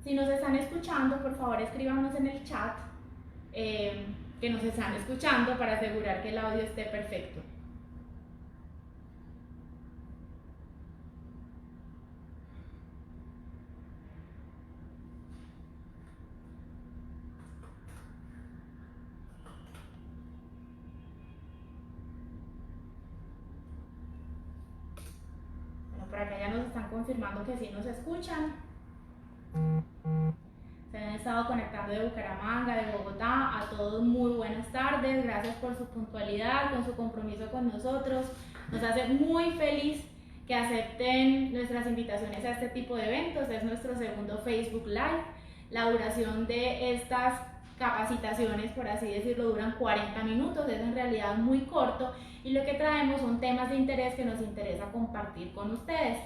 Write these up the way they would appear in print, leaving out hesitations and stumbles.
Si nos están escuchando, por favor escríbanos en el chat que nos están escuchando para asegurar que el audio esté perfecto. Bueno, por acá ya nos están confirmando que sí nos escuchan. Se han estado conectando de Bucaramanga, de Bogotá. A todos muy buenas tardes, gracias por su puntualidad, con su compromiso con nosotros. Nos hace muy feliz que acepten nuestras invitaciones a este tipo de eventos. Es nuestro segundo Facebook Live. La duración de estas capacitaciones, por así decirlo, duran 40 minutos, es en realidad muy corto y lo que traemos son temas de interés que nos interesa compartir con ustedes.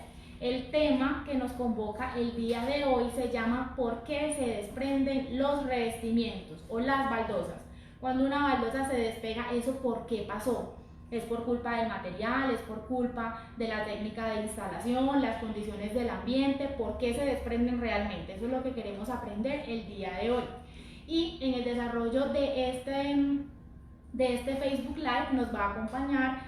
El tema que nos convoca el día de hoy se llama ¿por qué se desprenden los revestimientos o las baldosas? Cuando una baldosa se despega, ¿eso por qué pasó? ¿Es por culpa del material? ¿Es por culpa de la técnica de instalación? ¿Las condiciones del ambiente? ¿Por qué se desprenden realmente? Eso es lo que queremos aprender el día de hoy. Y en el desarrollo de este Facebook Live nos va a acompañar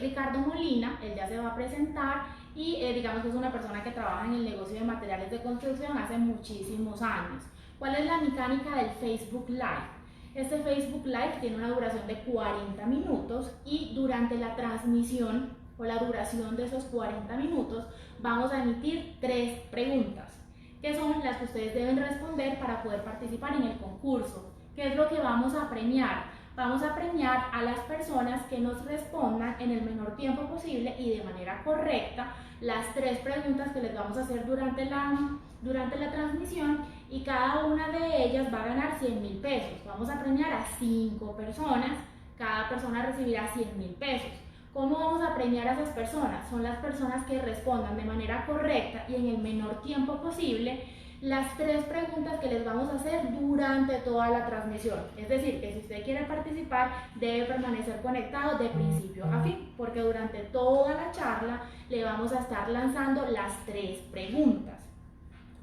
Ricardo Molina. Él ya se va a presentar y digamos que es una persona que trabaja en el negocio de materiales de construcción hace muchísimos años. ¿Cuál es la mecánica del Facebook Live? Este Facebook Live tiene una duración de 40 minutos y durante la transmisión o la duración de esos 40 minutos vamos a emitir 3 preguntas, que son las que ustedes deben responder para poder participar en el concurso. ¿Qué es lo que vamos a premiar? Vamos a premiar a las personas que nos respondan en el menor tiempo posible y de manera correcta las 3 preguntas que les vamos a hacer durante la transmisión, y cada una de ellas va a ganar 100.000 pesos. Vamos a premiar a 5 personas, cada persona recibirá 100.000 pesos. ¿Cómo vamos a premiar a esas personas? Son las personas que respondan de manera correcta y en el menor tiempo posible las 3 preguntas que les vamos a hacer durante toda la transmisión. Es decir, que si usted quiere participar debe permanecer conectado de principio a fin, porque durante toda la charla le vamos a estar lanzando las 3 preguntas.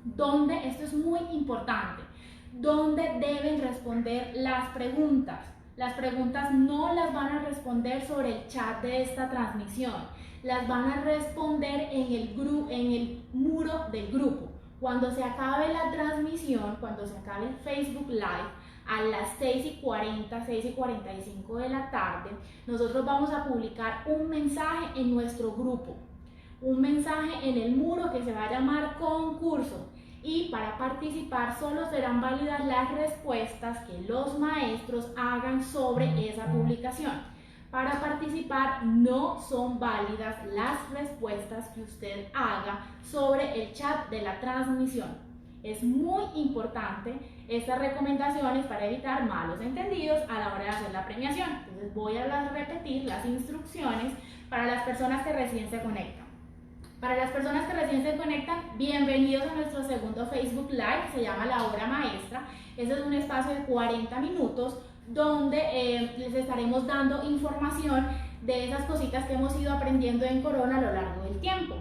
¿Dónde? Esto es muy importante. ¿Dónde deben responder las preguntas? Las preguntas no las van a responder sobre el chat de esta transmisión, las van a responder en el muro del grupo. Cuando se acabe la transmisión, cuando se acabe el Facebook Live, a las 6:40, 6:45 de la tarde, nosotros vamos a publicar un mensaje en nuestro grupo, un mensaje en el muro que se va a llamar concurso. Y para participar solo serán válidas las respuestas que los maestros hagan sobre esa publicación. Para participar no son válidas las respuestas que usted haga sobre el chat de la transmisión. Es muy importante estas recomendaciones para evitar malos entendidos a la hora de hacer la premiación. Entonces voy a repetir las instrucciones para las personas que recién se conectan. Para las personas que recién se conectan, bienvenidos a nuestro segundo Facebook Live, se llama La Hora Maestra. Este es un espacio de 40 minutos donde les estaremos dando información de esas cositas que hemos ido aprendiendo en Corona a lo largo del tiempo.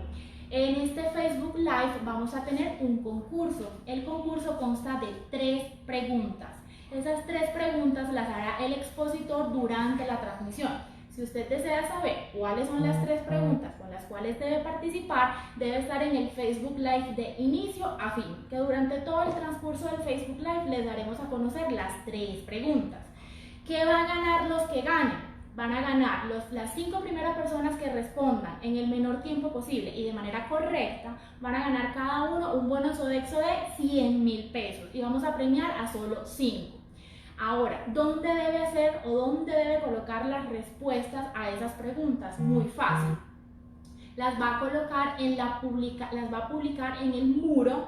En este Facebook Live vamos a tener un concurso. El concurso consta de 3 preguntas. Esas 3 preguntas las hará el expositor durante la transmisión. Si usted desea saber cuáles son las 3 preguntas con las cuales debe participar, debe estar en el Facebook Live de inicio a fin, que durante todo el transcurso del Facebook Live les daremos a conocer las 3 preguntas. ¿Qué van a ganar los que ganen? Van a ganar las 5 primeras personas que respondan en el menor tiempo posible y de manera correcta, van a ganar cada uno un bono Sodexo de 100.000 pesos y vamos a premiar a solo 5. Ahora, ¿dónde debe hacer o dónde debe colocar las respuestas a esas preguntas? Muy fácil. Las va a colocar las va a publicar en el muro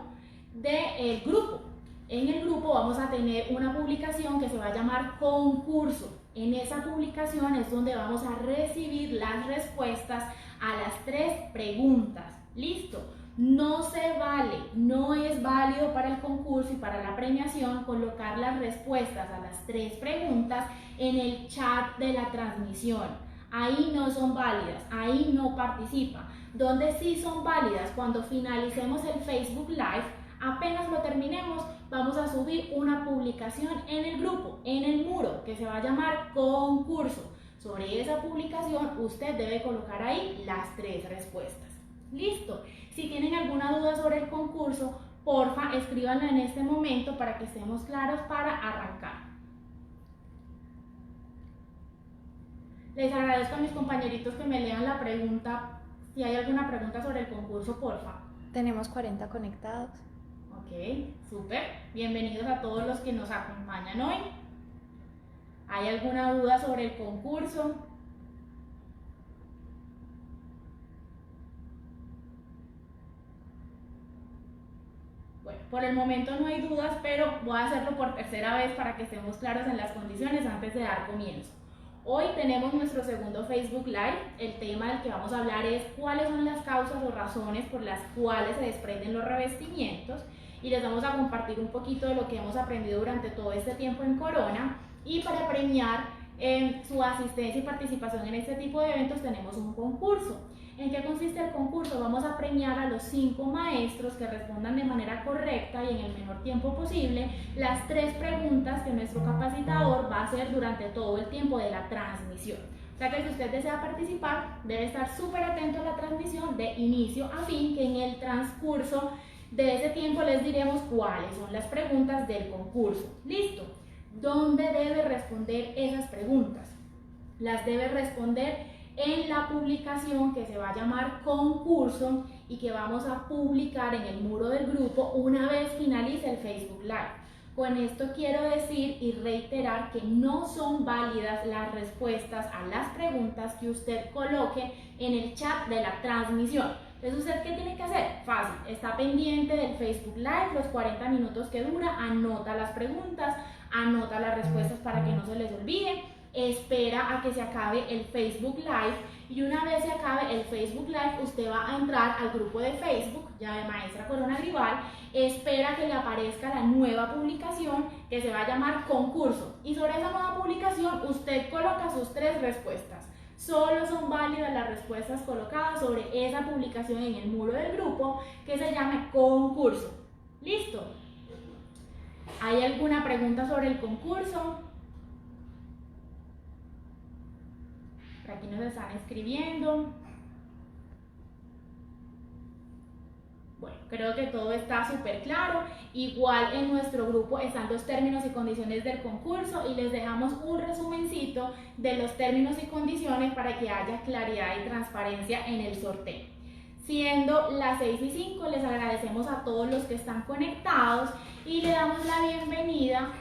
del grupo. En el grupo vamos a tener una publicación que se va a llamar concurso. En esa publicación es donde vamos a recibir las respuestas a las 3 preguntas. ¿Listo? No se vale, no es válido para el concurso y para la premiación colocar las respuestas a las 3 preguntas en el chat de la transmisión. Ahí no son válidas, ahí no participa. Donde sí son válidas, cuando finalicemos el Facebook Live, Apenas lo terminemos, vamos a subir una publicación en el grupo, en el muro, que se va a llamar concurso. Sobre esa publicación usted debe colocar ahí las 3 respuestas. ¿Listo? Si tienen alguna duda sobre el concurso, porfa, escríbanlo en este momento para que estemos claros para arrancar. Les agradezco a mis compañeritos que me lean la pregunta. Si hay alguna pregunta sobre el concurso, porfa. Tenemos 40 conectados. Ok, súper. Bienvenidos a todos los que nos acompañan hoy. ¿Hay alguna duda sobre el concurso? Bueno, por el momento no hay dudas, pero voy a hacerlo por tercera vez para que estemos claros en las condiciones antes de dar comienzo. Hoy tenemos nuestro segundo Facebook Live. El tema del que vamos a hablar es cuáles son las causas o razones por las cuales se desprenden los revestimientos, y les vamos a compartir un poquito de lo que hemos aprendido durante todo este tiempo en Corona. Y para premiar su asistencia y participación en este tipo de eventos tenemos un concurso. ¿En qué consiste el concurso? Vamos a premiar a los 5 maestros que respondan de manera correcta y en el menor tiempo posible las 3 preguntas que nuestro capacitador va a hacer durante todo el tiempo de la transmisión. O sea que si usted desea participar, debe estar súper atento a la transmisión de inicio a fin, que en el transcurso de ese tiempo les diremos cuáles son las preguntas del concurso. ¿Listo? ¿Dónde debe responder esas preguntas? Las debe responder en la publicación que se va a llamar concurso y que vamos a publicar en el muro del grupo una vez finalice el Facebook Live. Con esto quiero decir y reiterar que no son válidas las respuestas a las preguntas que usted coloque en el chat de la transmisión. Entonces, ¿usted qué tiene que hacer? Fácil, está pendiente del Facebook Live, los 40 minutos que dura, anota las preguntas, anota las respuestas para que no se les olvide, espera a que se acabe el Facebook Live, y una vez se acabe el Facebook Live, usted va a entrar al grupo de Facebook, ya de Maestra Corona Grival, espera que le aparezca la nueva publicación que se va a llamar concurso, y sobre esa nueva publicación usted coloca sus 3 respuestas. Solo son válidas las respuestas colocadas sobre esa publicación en el muro del grupo que se llama concurso. ¿Listo? ¿Hay alguna pregunta sobre el concurso? Por aquí nos están escribiendo. Bueno, creo que todo está súper claro. Igual en nuestro grupo están los términos y condiciones del concurso y les dejamos un resumencito de los términos y condiciones para que haya claridad y transparencia en el sorteo. Siendo las 6:05, les agradecemos a todos los que están conectados y le damos la bienvenida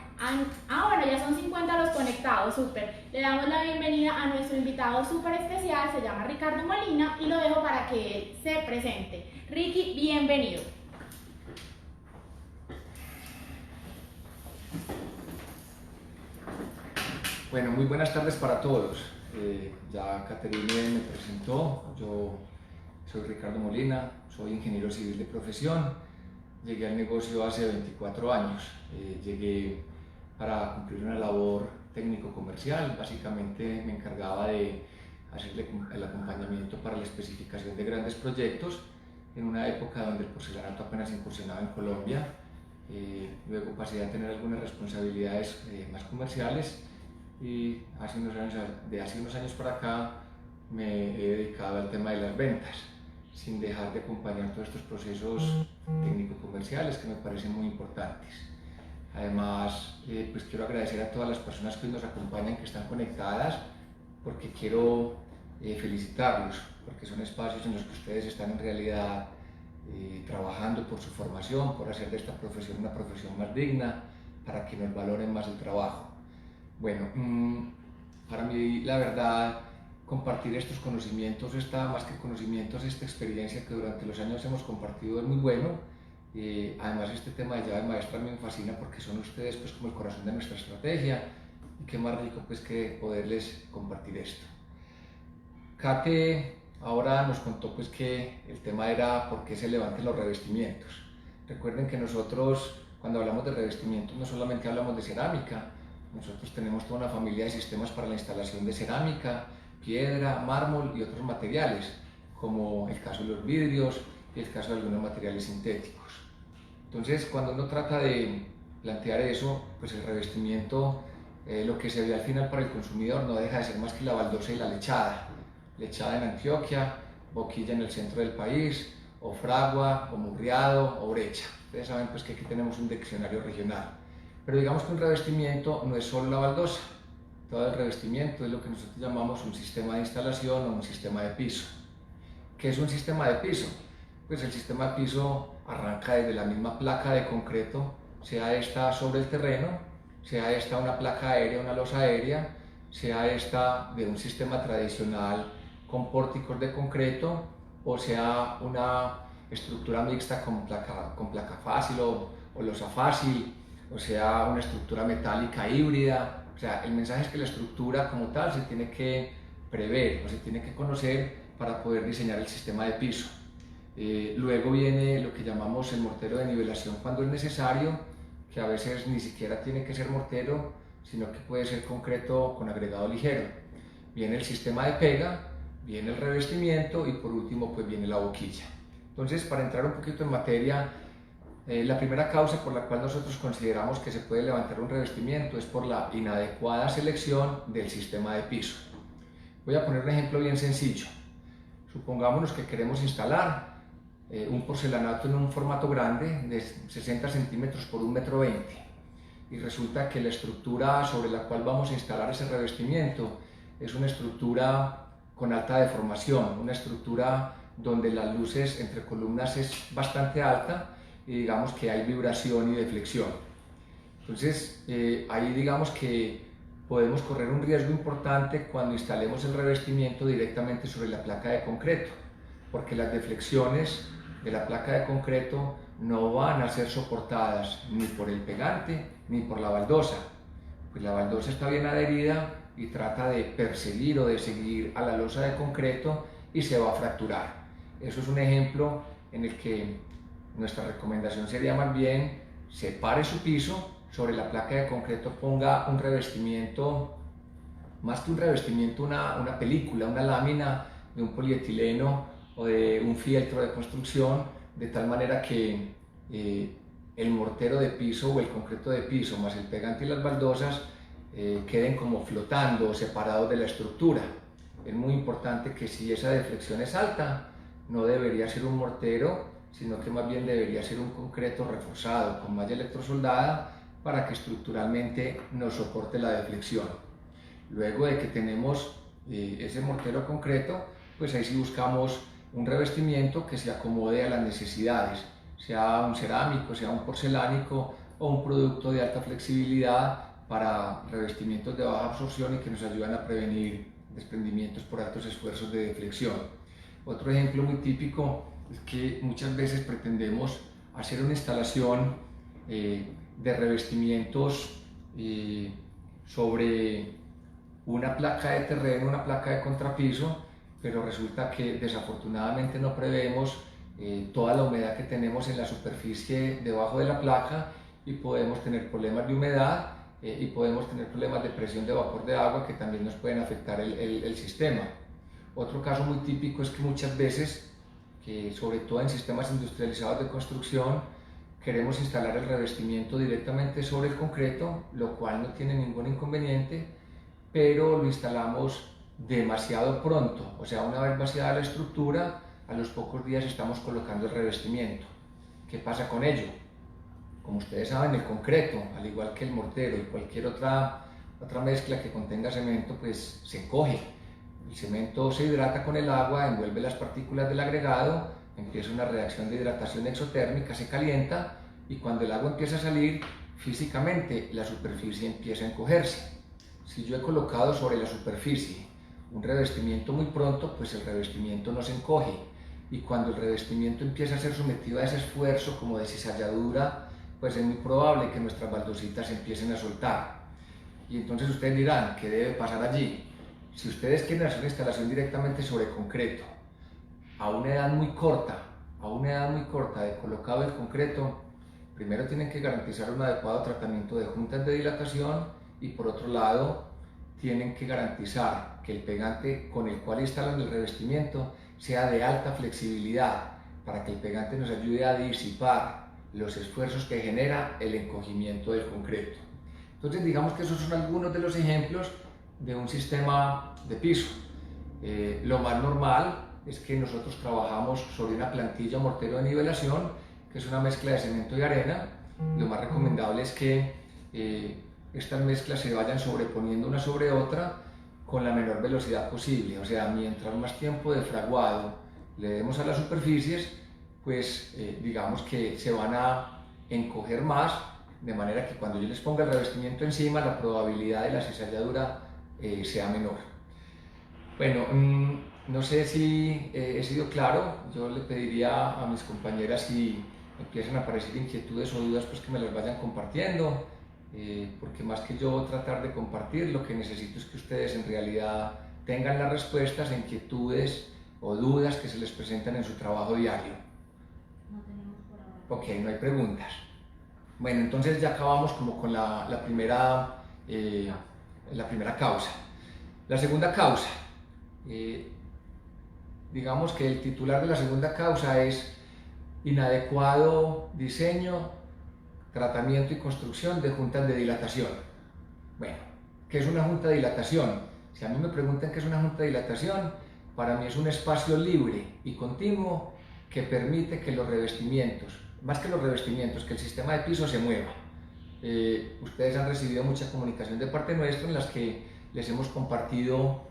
bueno, ya son 50 los conectados, súper. Le damos la bienvenida a nuestro invitado súper especial, se llama Ricardo Molina, y lo dejo para que él se presente. Ricky, bienvenido. Bueno, muy buenas tardes para todos. Ya Caterine me presentó, yo soy Ricardo Molina, soy ingeniero civil de profesión, llegué al negocio hace 24 años, llegué para cumplir una labor técnico-comercial. Básicamente me encargaba de hacerle el acompañamiento para la especificación de grandes proyectos en una época donde el porcelanato apenas incursionaba en Colombia. Luego pasé a tener algunas responsabilidades más comerciales y hace unos años para acá me he dedicado al tema de las ventas, sin dejar de acompañar todos estos procesos técnico-comerciales que me parecen muy importantes. Además, pues quiero agradecer a todas las personas que hoy nos acompañan, que están conectadas, porque quiero felicitarlos, porque son espacios en los que ustedes están en realidad trabajando por su formación, por hacer de esta profesión una profesión más digna, para que nos valoren más el trabajo. Bueno, para mí la verdad, compartir estos conocimientos, más que conocimientos, esta experiencia que durante los años hemos compartido es muy bueno. Además, este tema de llave maestra me fascina porque son ustedes pues como el corazón de nuestra estrategia, y qué más rico pues que poderles compartir esto. Kate ahora nos contó pues que el tema era por qué se levantan los revestimientos. Recuerden que nosotros, cuando hablamos de revestimientos, no solamente hablamos de cerámica. Nosotros tenemos toda una familia de sistemas para la instalación de cerámica, piedra, mármol y otros materiales, como el caso de los vidrios y el caso de algunos materiales sintéticos. Entonces, cuando uno trata de plantear eso, pues el revestimiento, lo que se ve al final para el consumidor no deja de ser más que la baldosa y la lechada. Lechada en Antioquia, boquilla en el centro del país, o fragua, o murriado, o brecha. Ustedes saben pues que aquí tenemos un diccionario regional. Pero digamos que un revestimiento no es solo la baldosa. Todo el revestimiento es lo que nosotros llamamos un sistema de instalación o un sistema de piso. ¿Qué es un sistema de piso? Pues el sistema de piso arranca desde la misma placa de concreto, sea esta sobre el terreno, sea esta una placa aérea, una losa aérea, sea esta de un sistema tradicional con pórticos de concreto, o sea una estructura mixta con placa fácil o losa fácil, o sea una estructura metálica híbrida. O sea, el mensaje es que la estructura como tal se tiene que prever o se tiene que conocer para poder diseñar el sistema de piso. Luego viene lo que llamamos el mortero de nivelación cuando es necesario, que a veces ni siquiera tiene que ser mortero, sino que puede ser concreto con agregado ligero. Viene el sistema de pega, viene el revestimiento y por último pues viene la boquilla. Entonces, para entrar un poquito en materia, la primera causa por la cual nosotros consideramos que se puede levantar un revestimiento es por la inadecuada selección del sistema de piso. Voy a poner un ejemplo bien sencillo. Supongámonos que queremos instalar un porcelanato en un formato grande de 60 centímetros por 1,20 m y resulta que la estructura sobre la cual vamos a instalar ese revestimiento es una estructura con alta deformación, una estructura donde las luces entre columnas es bastante alta y digamos que hay vibración y deflexión. Entonces ahí digamos que podemos correr un riesgo importante cuando instalemos el revestimiento directamente sobre la placa de concreto, porque las deflexiones de la placa de concreto no van a ser soportadas ni por el pegante ni por la baldosa, pues la baldosa está bien adherida y trata de perseguir o de seguir a la losa de concreto y se va a fracturar. Eso es un ejemplo en el que nuestra recomendación sería más bien separe su piso, sobre la placa de concreto ponga un revestimiento, más que un revestimiento, una película, una lámina de un polietileno o de un fieltro de construcción, de tal manera que el mortero de piso o el concreto de piso más el pegante y las baldosas queden como flotando o separados de la estructura. Es muy importante que si esa deflexión es alta, no debería ser un mortero, sino que más bien debería ser un concreto reforzado con malla electrosoldada para que estructuralmente nos soporte la deflexión. Luego de que tenemos ese mortero concreto, pues ahí sí buscamos un revestimiento que se acomode a las necesidades, sea un cerámico, sea un porcelánico o un producto de alta flexibilidad para revestimientos de baja absorción y que nos ayudan a prevenir desprendimientos por altos esfuerzos de deflexión. Otro ejemplo muy típico es que muchas veces pretendemos hacer una instalación de revestimientos sobre una placa de terreno, una placa de contrapiso, pero resulta que desafortunadamente no prevemos toda la humedad que tenemos en la superficie debajo de la placa y podemos tener problemas de humedad y podemos tener problemas de presión de vapor de agua que también nos pueden afectar el sistema. Otro caso muy típico es que muchas veces, sobre todo en sistemas industrializados de construcción, queremos instalar el revestimiento directamente sobre el concreto, lo cual no tiene ningún inconveniente, pero lo instalamos demasiado pronto, o sea, una vez vaciada la estructura, a los pocos días estamos colocando el revestimiento. ¿Qué pasa con ello? Como ustedes saben, el concreto, al igual que el mortero y cualquier otra mezcla que contenga cemento, pues se encoge. El cemento se hidrata con el agua, envuelve las partículas del agregado, empieza una reacción de hidratación exotérmica, se calienta y cuando el agua empieza a salir, físicamente la superficie empieza a encogerse. Si yo he colocado sobre la superficie un revestimiento muy pronto, pues el revestimiento no se encoge y cuando el revestimiento empieza a ser sometido a ese esfuerzo como de cizalladura, pues es muy probable que nuestras baldositas empiecen a soltar. Y entonces ustedes dirán, ¿qué debe pasar allí? Si ustedes quieren hacer una instalación directamente sobre concreto, a una edad muy corta de colocado el concreto, primero tienen que garantizar un adecuado tratamiento de juntas de dilatación y por otro lado tienen que garantizar que el pegante con el cual instalan el revestimiento sea de alta flexibilidad para que el pegante nos ayude a disipar los esfuerzos que genera el encogimiento del concreto. Entonces digamos que esos son algunos de los ejemplos de un sistema de piso. Lo más normal es que nosotros trabajamos sobre una plantilla o mortero de nivelación, que es una mezcla de cemento y arena. Lo más recomendable es que estas mezclas se vayan sobreponiendo una sobre otra con la menor velocidad posible, o sea, mientras más tiempo de fraguado le demos a las superficies, pues digamos que se van a encoger más, de manera que cuando yo les ponga el revestimiento encima, la probabilidad de la cizalladura sea menor. Bueno, no sé si he sido claro. Yo le pediría a mis compañeras, si empiezan a aparecer inquietudes o dudas, pues que me las vayan compartiendo, porque más que yo tratar de compartir, lo que necesito es que ustedes en realidad tengan las respuestas a inquietudes o dudas que se les presentan en su trabajo diario. No tenemos por ahora. Ok, no hay preguntas. Bueno, entonces ya acabamos como con la primera causa. La segunda causa, digamos que el titular de la segunda causa es inadecuado diseño, tratamiento y construcción de juntas de dilatación. Bueno, ¿qué es una junta de dilatación? Si a mí me preguntan qué es una junta de dilatación, para mí es un espacio libre y continuo que permite que los revestimientos, más que los revestimientos, que el sistema de piso se mueva. Ustedes han recibido mucha comunicación de parte nuestra en las que les hemos compartido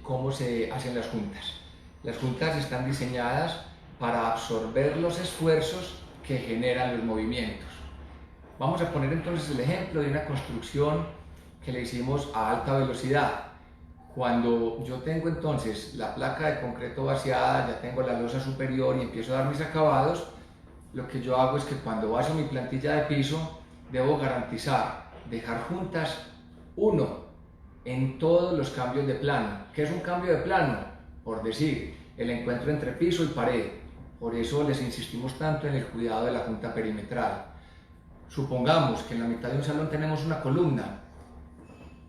cómo se hacen las juntas. Las juntas están diseñadas para absorber los esfuerzos que generan los movimientos. Vamos a poner entonces el ejemplo de una construcción que le hicimos a alta velocidad. Cuando yo tengo entonces la placa de concreto vaciada, ya tengo la losa superior y empiezo a dar mis acabados, lo que yo hago es que cuando vacío mi plantilla de piso, debo garantizar dejar juntas en todos los cambios de plano. ¿Qué es un cambio de plano? Por decir, el encuentro entre piso y pared. Por eso les insistimos tanto en el cuidado de la junta perimetral. Supongamos que en la mitad de un salón tenemos una columna.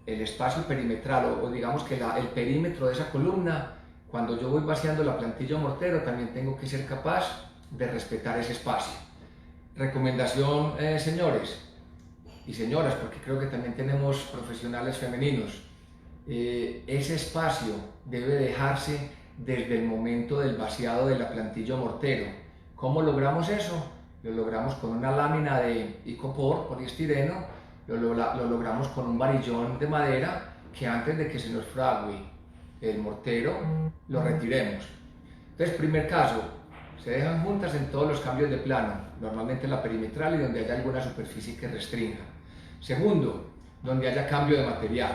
El espacio perimetral, o digamos que el perímetro de esa columna, cuando yo voy vaciando la plantilla o mortero, también tengo que ser capaz de respetar ese espacio. Recomendación, señores y señoras, porque creo que también tenemos profesionales femeninos, ese espacio debe dejarse desde el momento del vaciado de la plantilla o mortero. ¿Cómo logramos eso? Lo logramos con una lámina de icopor, poliestireno, lo logramos con un varillón de madera, que antes de que se nos frague el mortero lo retiremos. Entonces, primer caso, se dejan juntas en todos los cambios de plano, normalmente en la perimetral y donde haya alguna superficie que restrinja. Segundo, donde haya cambio de material.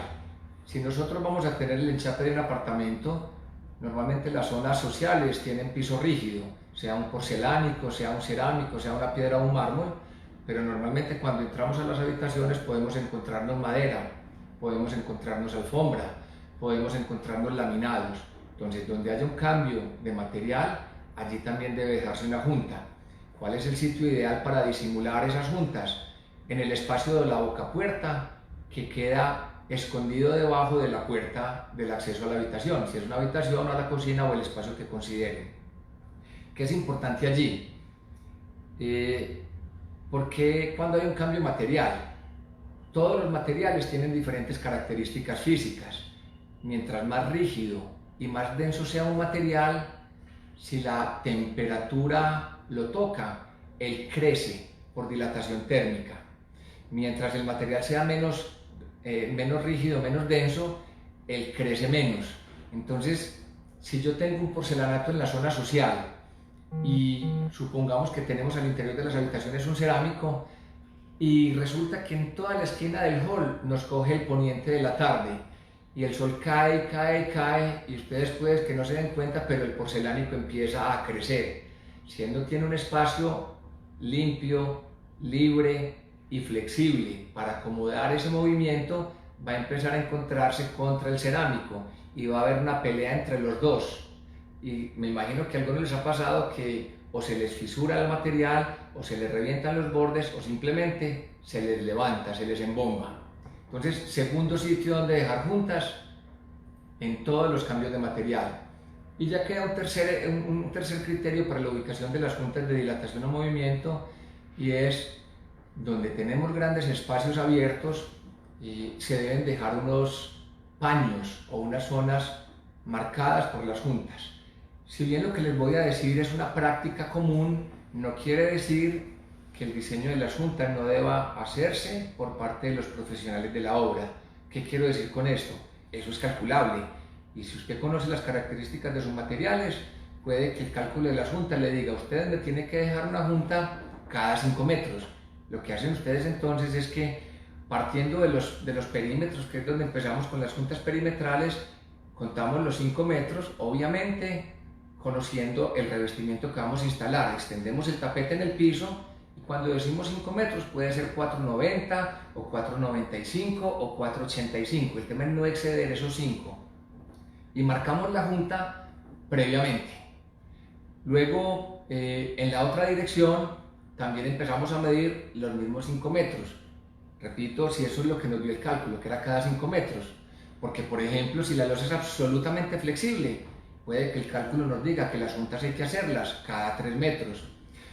Si nosotros vamos a tener el enchape de un apartamento, normalmente las zonas sociales tienen piso rígido, sea un porcelánico, sea un cerámico, sea una piedra o un mármol, pero normalmente cuando entramos a las habitaciones podemos encontrarnos madera, podemos encontrarnos alfombra, podemos encontrarnos laminados. Entonces, donde haya un cambio de material, allí también debe dejarse una junta. ¿Cuál es el sitio ideal para disimular esas juntas? En el espacio de la bocapuerta, que queda escondido debajo de la puerta del acceso a la habitación, si es una habitación o a la cocina o el espacio que consideren. ¿Qué es importante allí? Porque cuando hay un cambio material, todos los materiales tienen diferentes características físicas. Mientras más rígido y más denso sea un material, si la temperatura lo toca, él crece por dilatación térmica. Mientras el material sea menos rígido, menos denso, él crece menos. Entonces, si yo tengo un porcelanato en la zona social y supongamos que tenemos al interior de las habitaciones un cerámico y resulta que en toda la esquina del hall nos coge el poniente de la tarde y el sol cae y ustedes pueden que no se den cuenta, pero el porcelánico empieza a crecer, siendo tiene un espacio limpio, libre y flexible para acomodar ese movimiento, va a empezar a encontrarse contra el cerámico y va a haber una pelea entre los dos. Y me imagino que a algunos les ha pasado que o se les fisura el material, o se les revientan los bordes, o simplemente se les levanta, se les embomba. Entonces, segundo sitio donde dejar juntas, en todos los cambios de material. Y ya queda un tercer criterio para la ubicación de las juntas de dilatación o movimiento, y es donde tenemos grandes espacios abiertos y se deben dejar unos paños o unas zonas marcadas por las juntas. Si bien lo que les voy a decir es una práctica común, no quiere decir que el diseño de las juntas no deba hacerse por parte de los profesionales de la obra. ¿Qué quiero decir con esto? Eso es calculable, y si usted conoce las características de sus materiales, puede que el cálculo de las juntas le diga: usted me tiene que dejar una junta cada 5 metros. Lo que hacen ustedes entonces es que, partiendo de los perímetros, que es donde empezamos con las juntas perimetrales, contamos los 5 metros, obviamente conociendo el revestimiento que vamos a instalar. Extendemos el tapete en el piso, y cuando decimos 5 metros puede ser 4,90 o 4,95 o 4,85. El tema es no exceder esos 5. Y marcamos la junta previamente. Luego, en la otra dirección, también empezamos a medir los mismos 5 metros. Repito, si eso es lo que nos dio el cálculo, que era cada 5 metros. Porque, por ejemplo, si la losa es absolutamente flexible, puede que el cálculo nos diga que las juntas hay que hacerlas cada 3 metros.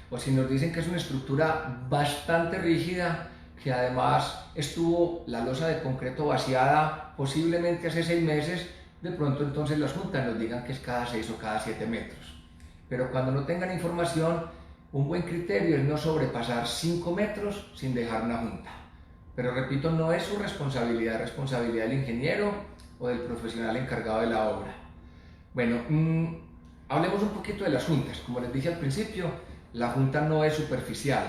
O si nos dicen que es una estructura bastante rígida, que además estuvo la losa de concreto vaciada posiblemente hace 6 meses, de pronto entonces las juntas nos digan que es cada 6 o cada 7 metros. Pero cuando no tengan información, un buen criterio es no sobrepasar 5 metros sin dejar una junta. Pero repito, no es su responsabilidad, es responsabilidad del ingeniero o del profesional encargado de la obra. Bueno, hablemos un poquito de las juntas. Como les dije al principio, la junta no es superficial.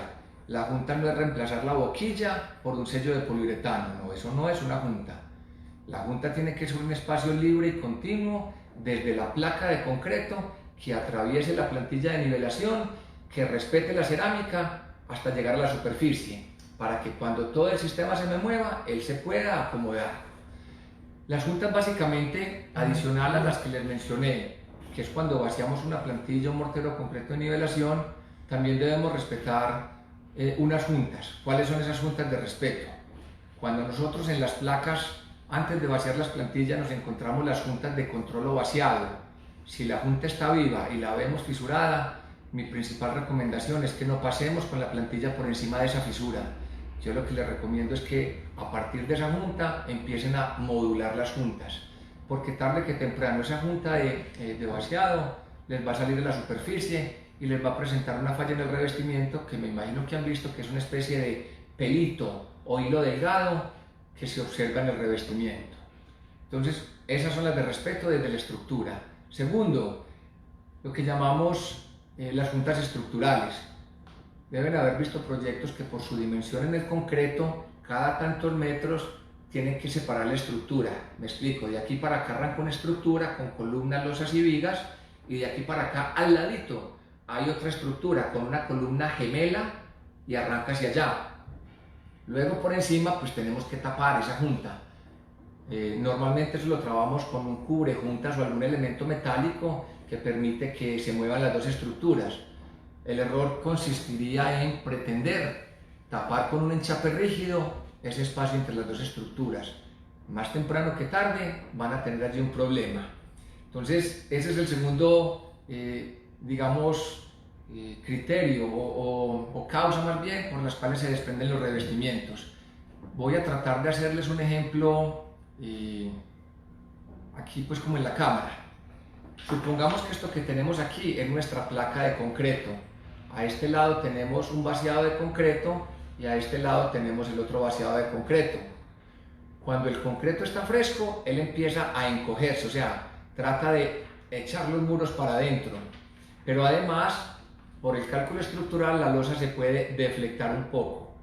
La junta no es reemplazar la boquilla por un sello de poliuretano. No, eso no es una junta. La junta tiene que ser un espacio libre y continuo desde la placa de concreto que atraviese la plantilla de nivelación, que respete la cerámica hasta llegar a la superficie, para que cuando todo el sistema se me mueva, él se pueda acomodar. Las juntas básicamente, adicional a las que les mencioné, que es cuando vaciamos una plantilla o un mortero concreto de nivelación, también debemos respetar unas juntas. ¿Cuáles son esas juntas de respeto? Cuando nosotros en las placas, antes de vaciar las plantillas, nos encontramos las juntas de control o vaciado. Si la junta está viva y la vemos fisurada, mi principal recomendación es que no pasemos con la plantilla por encima de esa fisura. Yo lo que les recomiendo es que a partir de esa junta empiecen a modular las juntas, porque tarde que temprano esa junta de vaciado les va a salir de la superficie y les va a presentar una falla en el revestimiento, que me imagino que han visto que es una especie de pelito o hilo delgado que se observa en el revestimiento. Entonces, esas son las de respeto desde la estructura. Segundo, lo que llamamos las juntas estructurales. Deben haber visto proyectos que por su dimensión en el concreto, cada tantos metros tienen que separar la estructura. Me explico, de aquí para acá arranca una estructura con columnas, losas y vigas, y de aquí para acá al ladito hay otra estructura con una columna gemela y arranca hacia allá. Luego por encima pues tenemos que tapar esa junta. Normalmente eso lo trabajamos con un cubre juntas o algún elemento metálico que permite que se muevan las dos estructuras. El error consistiría en pretender tapar con un enchape rígido ese espacio entre las dos estructuras. Más temprano que tarde van a tener allí un problema. Entonces, ese es el segundo, criterio o causa más bien por las cuales se desprenden los revestimientos. Voy a tratar de hacerles un ejemplo aquí pues como en la cámara. Supongamos que esto que tenemos aquí es nuestra placa de concreto. A este lado tenemos un vaciado de concreto y a este lado tenemos el otro vaciado de concreto. Cuando el concreto está fresco, él empieza a encogerse, o sea, trata de echar los muros para adentro. Pero además, por el cálculo estructural, la losa se puede deflectar un poco.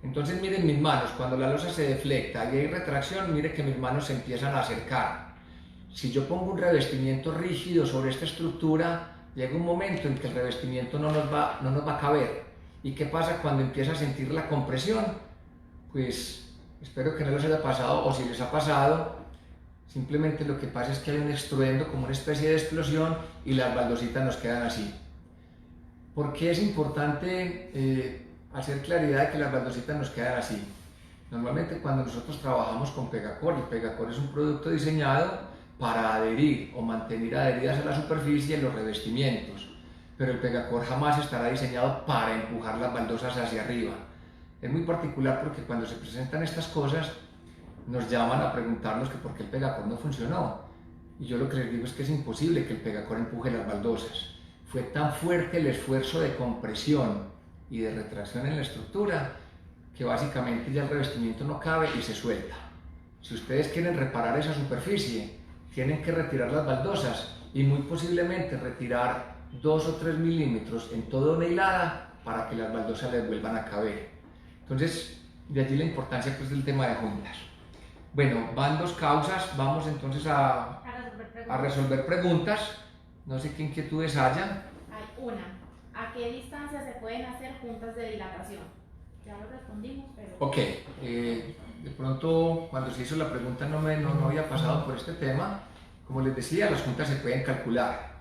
Entonces miren mis manos, cuando la losa se deflecta y hay retracción, mire que mis manos se empiezan a acercar. Si yo pongo un revestimiento rígido sobre esta estructura, llega un momento en que el revestimiento no nos va a caber. ¿Y qué pasa cuando empieza a sentir la compresión? Pues espero que no les haya pasado, o si les ha pasado, simplemente lo que pasa es que hay un estruendo, como una especie de explosión, y las baldositas nos quedan así. ¿Por qué es importante hacer claridad de que las baldositas nos quedan así? Normalmente cuando nosotros trabajamos con Pegacor, el Pegacor es un producto diseñado para adherir o mantener adheridas a la superficie los revestimientos. pero el Pegacor jamás estará diseñado para empujar las baldosas hacia arriba. Es muy particular porque cuando se presentan estas cosas nos llaman a preguntarnos que por qué el Pegacor no funcionó. Y yo lo que les digo es que es imposible que el Pegacor empuje las baldosas. Fue tan fuerte el esfuerzo de compresión y de retracción en la estructura que básicamente ya el revestimiento no cabe y se suelta. Si ustedes quieren reparar esa superficie, tienen que retirar las baldosas y muy posiblemente retirar 2 o 3 milímetros en toda una hilada para que las baldosas les vuelvan a caber. Entonces, de allí la importancia pues, del tema de juntas. Bueno, van dos causas, vamos entonces a resolver preguntas. No sé qué inquietudes hayan. Hay una. ¿A qué distancia se pueden hacer juntas de dilatación? Ya lo respondimos, pero... Ok, de pronto cuando se hizo la pregunta no había pasado por este tema. Como les decía, las juntas se pueden calcular.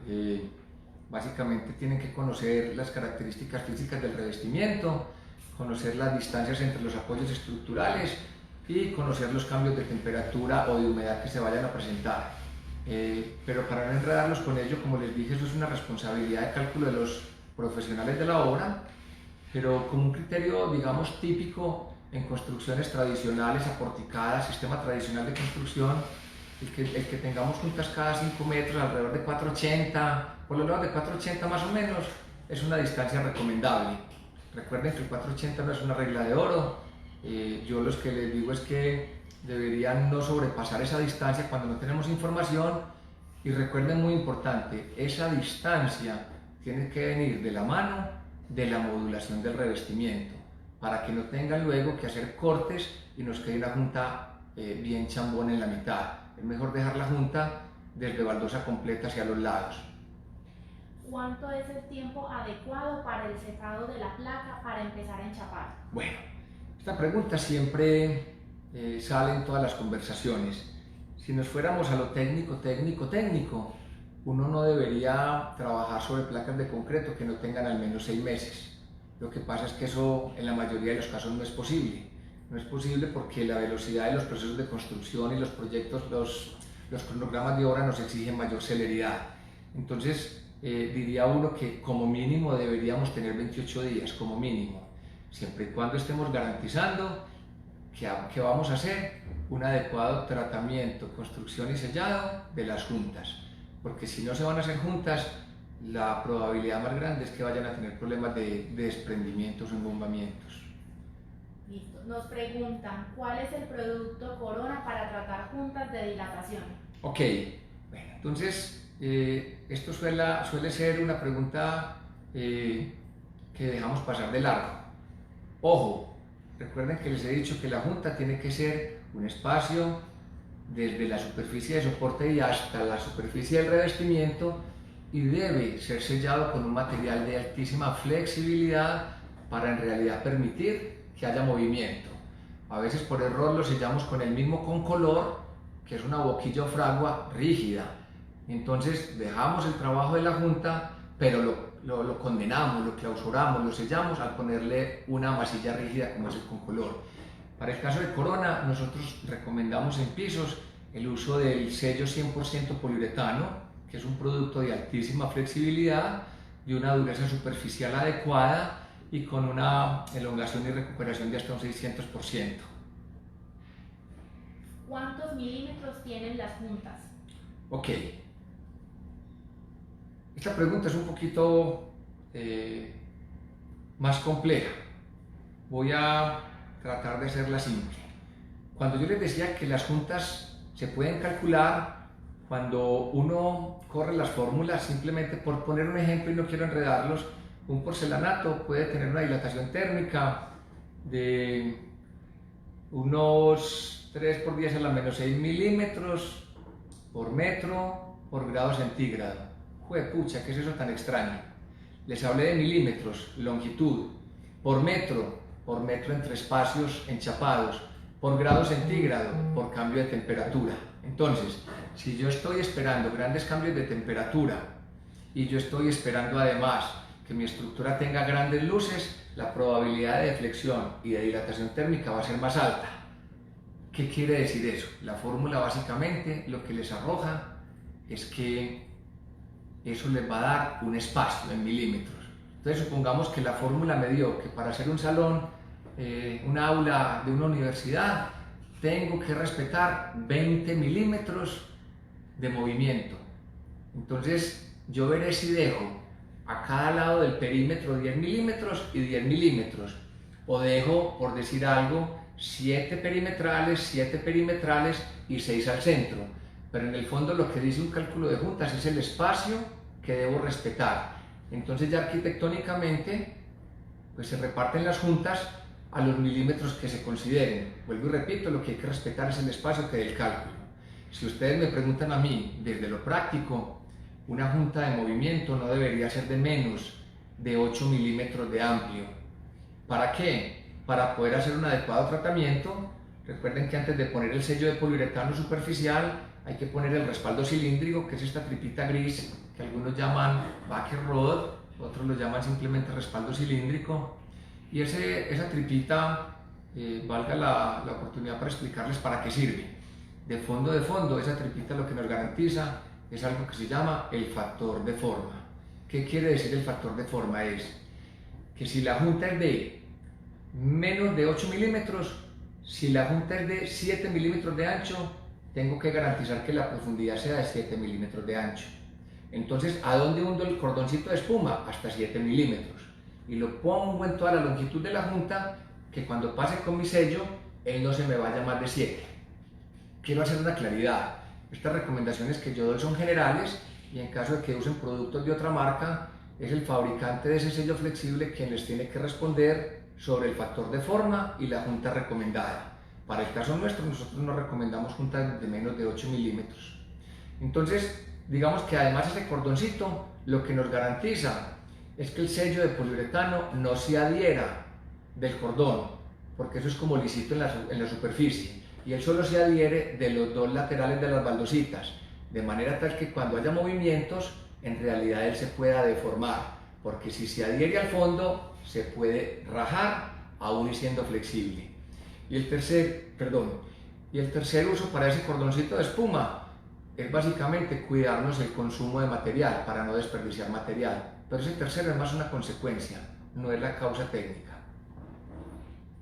Básicamente tienen que conocer las características físicas del revestimiento, conocer las distancias entre los apoyos estructurales y conocer los cambios de temperatura o de humedad que se vayan a presentar. Pero para no enredarlos con ello, como les dije, eso es una responsabilidad de cálculo de los profesionales de la obra, pero como un criterio, digamos, típico en construcciones tradicionales, aporticadas, sistema tradicional de construcción, el que tengamos juntas cada 5 metros, alrededor de 4,80, por los lados de 4,80 más o menos, es una distancia recomendable. Recuerden que el 4,80 no es una regla de oro. Yo lo que les digo es que deberían no sobrepasar esa distancia cuando no tenemos información, y recuerden, muy importante, esa distancia tiene que venir de la mano de la modulación del revestimiento para que no tengan luego que hacer cortes y nos quede una junta bien chambón en la mitad. Es mejor dejar la junta desde baldosa completa hacia los lados. ¿Cuánto es el tiempo adecuado para el secado de la placa para empezar a enchapar? Bueno, esta pregunta siempre sale en todas las conversaciones. Si nos fuéramos a lo técnico, uno no debería trabajar sobre placas de concreto que no tengan al menos 6 meses. Lo que pasa es que eso en la mayoría de los casos no es posible. No es posible porque la velocidad de los procesos de construcción y los proyectos, los cronogramas de obra nos exigen mayor celeridad. Entonces, diría uno que como mínimo deberíamos tener 28 días, como mínimo, siempre y cuando estemos garantizando que vamos a hacer un adecuado tratamiento, construcción y sellado de las juntas, porque si no se van a hacer juntas, la probabilidad más grande es que vayan a tener problemas de desprendimientos o embombamientos. Listo. Nos preguntan, ¿cuál es el producto Corona para tratar juntas de dilatación? Ok, bueno, entonces esto suele ser una pregunta que dejamos pasar de largo. Ojo, recuerden que les he dicho que la junta tiene que ser un espacio desde la superficie de soporte y hasta la superficie del revestimiento, y debe ser sellado con un material de altísima flexibilidad para en realidad permitir que haya movimiento. A veces por error lo sellamos con el mismo concolor, que es una boquilla o fragua rígida. Entonces dejamos el trabajo de la junta, pero lo condenamos, lo clausuramos, lo sellamos al ponerle una masilla rígida como es el concolor. Para el caso de Corona, nosotros recomendamos en pisos el uso del sello 100% poliuretano, que es un producto de altísima flexibilidad, de una dureza superficial adecuada y con una elongación y recuperación de hasta un 600%. ¿Cuántos milímetros tienen las juntas? Ok. Esta pregunta es un poquito más compleja. Voy a tratar de hacerla simple. Cuando yo les decía que las juntas se pueden calcular, cuando uno corre las fórmulas, simplemente por poner un ejemplo y no quiero enredarlos, un porcelanato puede tener una dilatación térmica de unos 3 por 10 a la menos 6 milímetros por metro por grado centígrado. Juepucha, ¿qué es eso tan extraño? Les hablé de milímetros, longitud, por metro entre espacios enchapados, por grado centígrado, por cambio de temperatura. Entonces, si yo estoy esperando grandes cambios de temperatura y yo estoy esperando además que mi estructura tenga grandes luces, la probabilidad de deflexión y de dilatación térmica va a ser más alta. ¿Qué quiere decir eso? La fórmula básicamente lo que les arroja es que eso les va a dar un espacio en milímetros. Entonces supongamos que la fórmula me dio que para hacer un salón, un aula de una universidad, tengo que respetar 20 milímetros de movimiento. Entonces yo veré si dejo a cada lado del perímetro 10 milímetros y 10 milímetros, o dejo, por decir algo, 7 perimetrales y 6 al centro. Pero en el fondo lo que dice un cálculo de juntas es el espacio que debo respetar. Entonces ya arquitectónicamente pues se reparten las juntas a los milímetros que se consideren. Vuelvo y repito, lo que hay que respetar es el espacio que dé el cálculo. Si ustedes me preguntan a mí, desde lo práctico, una junta de movimiento no debería ser de menos de 8 milímetros de amplio. ¿Para qué? Para poder hacer un adecuado tratamiento. Recuerden que antes de poner el sello de poliuretano superficial hay que poner el respaldo cilíndrico, que es esta tripita gris que algunos llaman backer rod, otros lo llaman simplemente respaldo cilíndrico. Y esa tripita, valga la oportunidad para explicarles para qué sirve. De fondo, esa tripita lo que nos garantiza es algo que se llama el factor de forma. ¿Qué quiere decir el factor de forma? Es que si la junta es de menos de 8 milímetros, si la junta es de 7 milímetros de ancho, tengo que garantizar que la profundidad sea de 7 milímetros de ancho. Entonces, ¿a dónde hundo el cordoncito de espuma? Hasta 7 milímetros. Y lo pongo en toda la longitud de la junta, que cuando pase con mi sello, él no se me vaya más de 7. Quiero hacer una claridad. Estas recomendaciones que yo doy son generales, y en caso de que usen productos de otra marca, es el fabricante de ese sello flexible quien les tiene que responder sobre el factor de forma y la junta recomendada. Para el caso nuestro, nosotros nos recomendamos juntas de menos de 8 milímetros. Entonces, digamos que además ese cordoncito lo que nos garantiza es que el sello de poliuretano no se adhiera del cordón, porque eso es como lisito en la superficie, y él solo se adhiere de los dos laterales de las baldositas, de manera tal que cuando haya movimientos, en realidad él se pueda deformar, porque si se adhiere al fondo, se puede rajar, aún y siendo flexible. Y el tercer uso para ese cordoncito de espuma es básicamente cuidarnos el consumo de material para no desperdiciar material. Pero ese tercero es más una consecuencia, no es la causa técnica.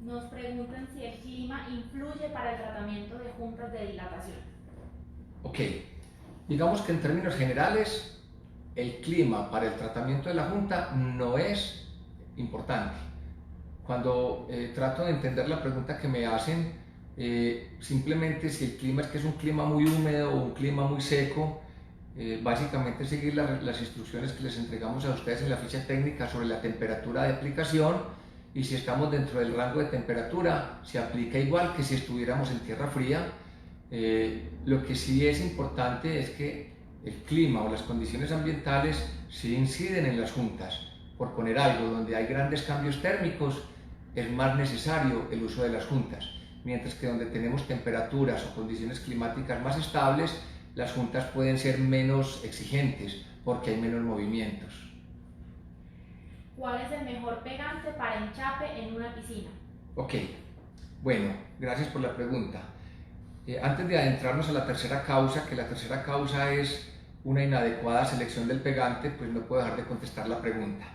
Nos preguntan si el clima influye para el tratamiento de juntas de dilatación. Ok, digamos que en términos generales, el clima para el tratamiento de la junta no es importante. Cuando trato de entender la pregunta que me hacen, simplemente si el clima es un clima muy húmedo o un clima muy seco, básicamente seguir las instrucciones que les entregamos a ustedes en la ficha técnica sobre la temperatura de aplicación, y si estamos dentro del rango de temperatura se aplica igual que si estuviéramos en tierra fría. Lo que sí es importante es que el clima o las condiciones ambientales sí inciden en las juntas. Por poner algo, donde hay grandes cambios térmicos es más necesario el uso de las juntas, mientras que donde tenemos temperaturas o condiciones climáticas más estables, las juntas pueden ser menos exigentes porque hay menos movimientos. ¿Cuál es el mejor pegante para enchape en una piscina? Ok, bueno, gracias por la pregunta. Antes de adentrarnos a la tercera causa, que la tercera causa es una inadecuada selección del pegante, pues no puedo dejar de contestar la pregunta.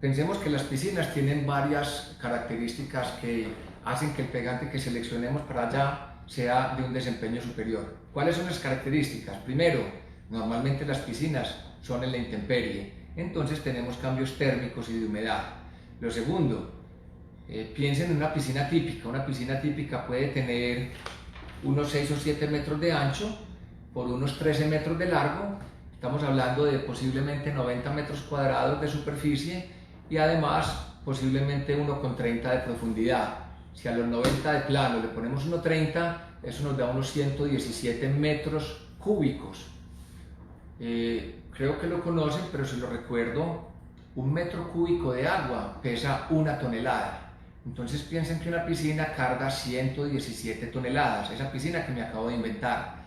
Pensemos que las piscinas tienen varias características que hacen que el pegante que seleccionemos para allá sea de un desempeño superior. ¿Cuáles son las características? Primero, normalmente las piscinas son en la intemperie, entonces tenemos cambios térmicos y de humedad. Lo segundo, piensen en una piscina típica. Una piscina típica puede tener unos 6 o 7 metros de ancho por unos 13 metros de largo. Estamos hablando de posiblemente 90 metros cuadrados de superficie y además posiblemente 1,30 de profundidad. Si a los 90 de plano le ponemos 1,30, eso nos da unos 117 metros cúbicos. Creo que lo conocen, pero se lo recuerdo, un metro cúbico de agua pesa 1 tonelada. Entonces piensen que una piscina carga 117 toneladas, esa piscina que me acabo de inventar.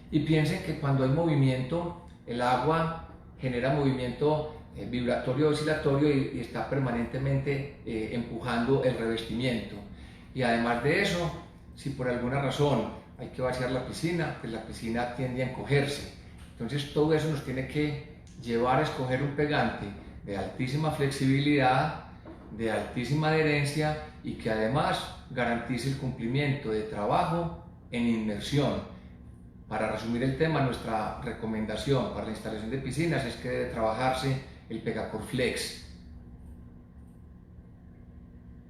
Y piensen que cuando hay movimiento, el agua genera movimiento vibratorio oscilatorio y está permanentemente empujando el revestimiento. Y además de eso, si por alguna razón hay que vaciar la piscina, pues la piscina tiende a encogerse. Entonces todo eso nos tiene que llevar a escoger un pegante de altísima flexibilidad, de altísima adherencia y que además garantice el cumplimiento de trabajo en inmersión. Para resumir el tema, nuestra recomendación para la instalación de piscinas es que debe trabajarse el Pegacor Flex.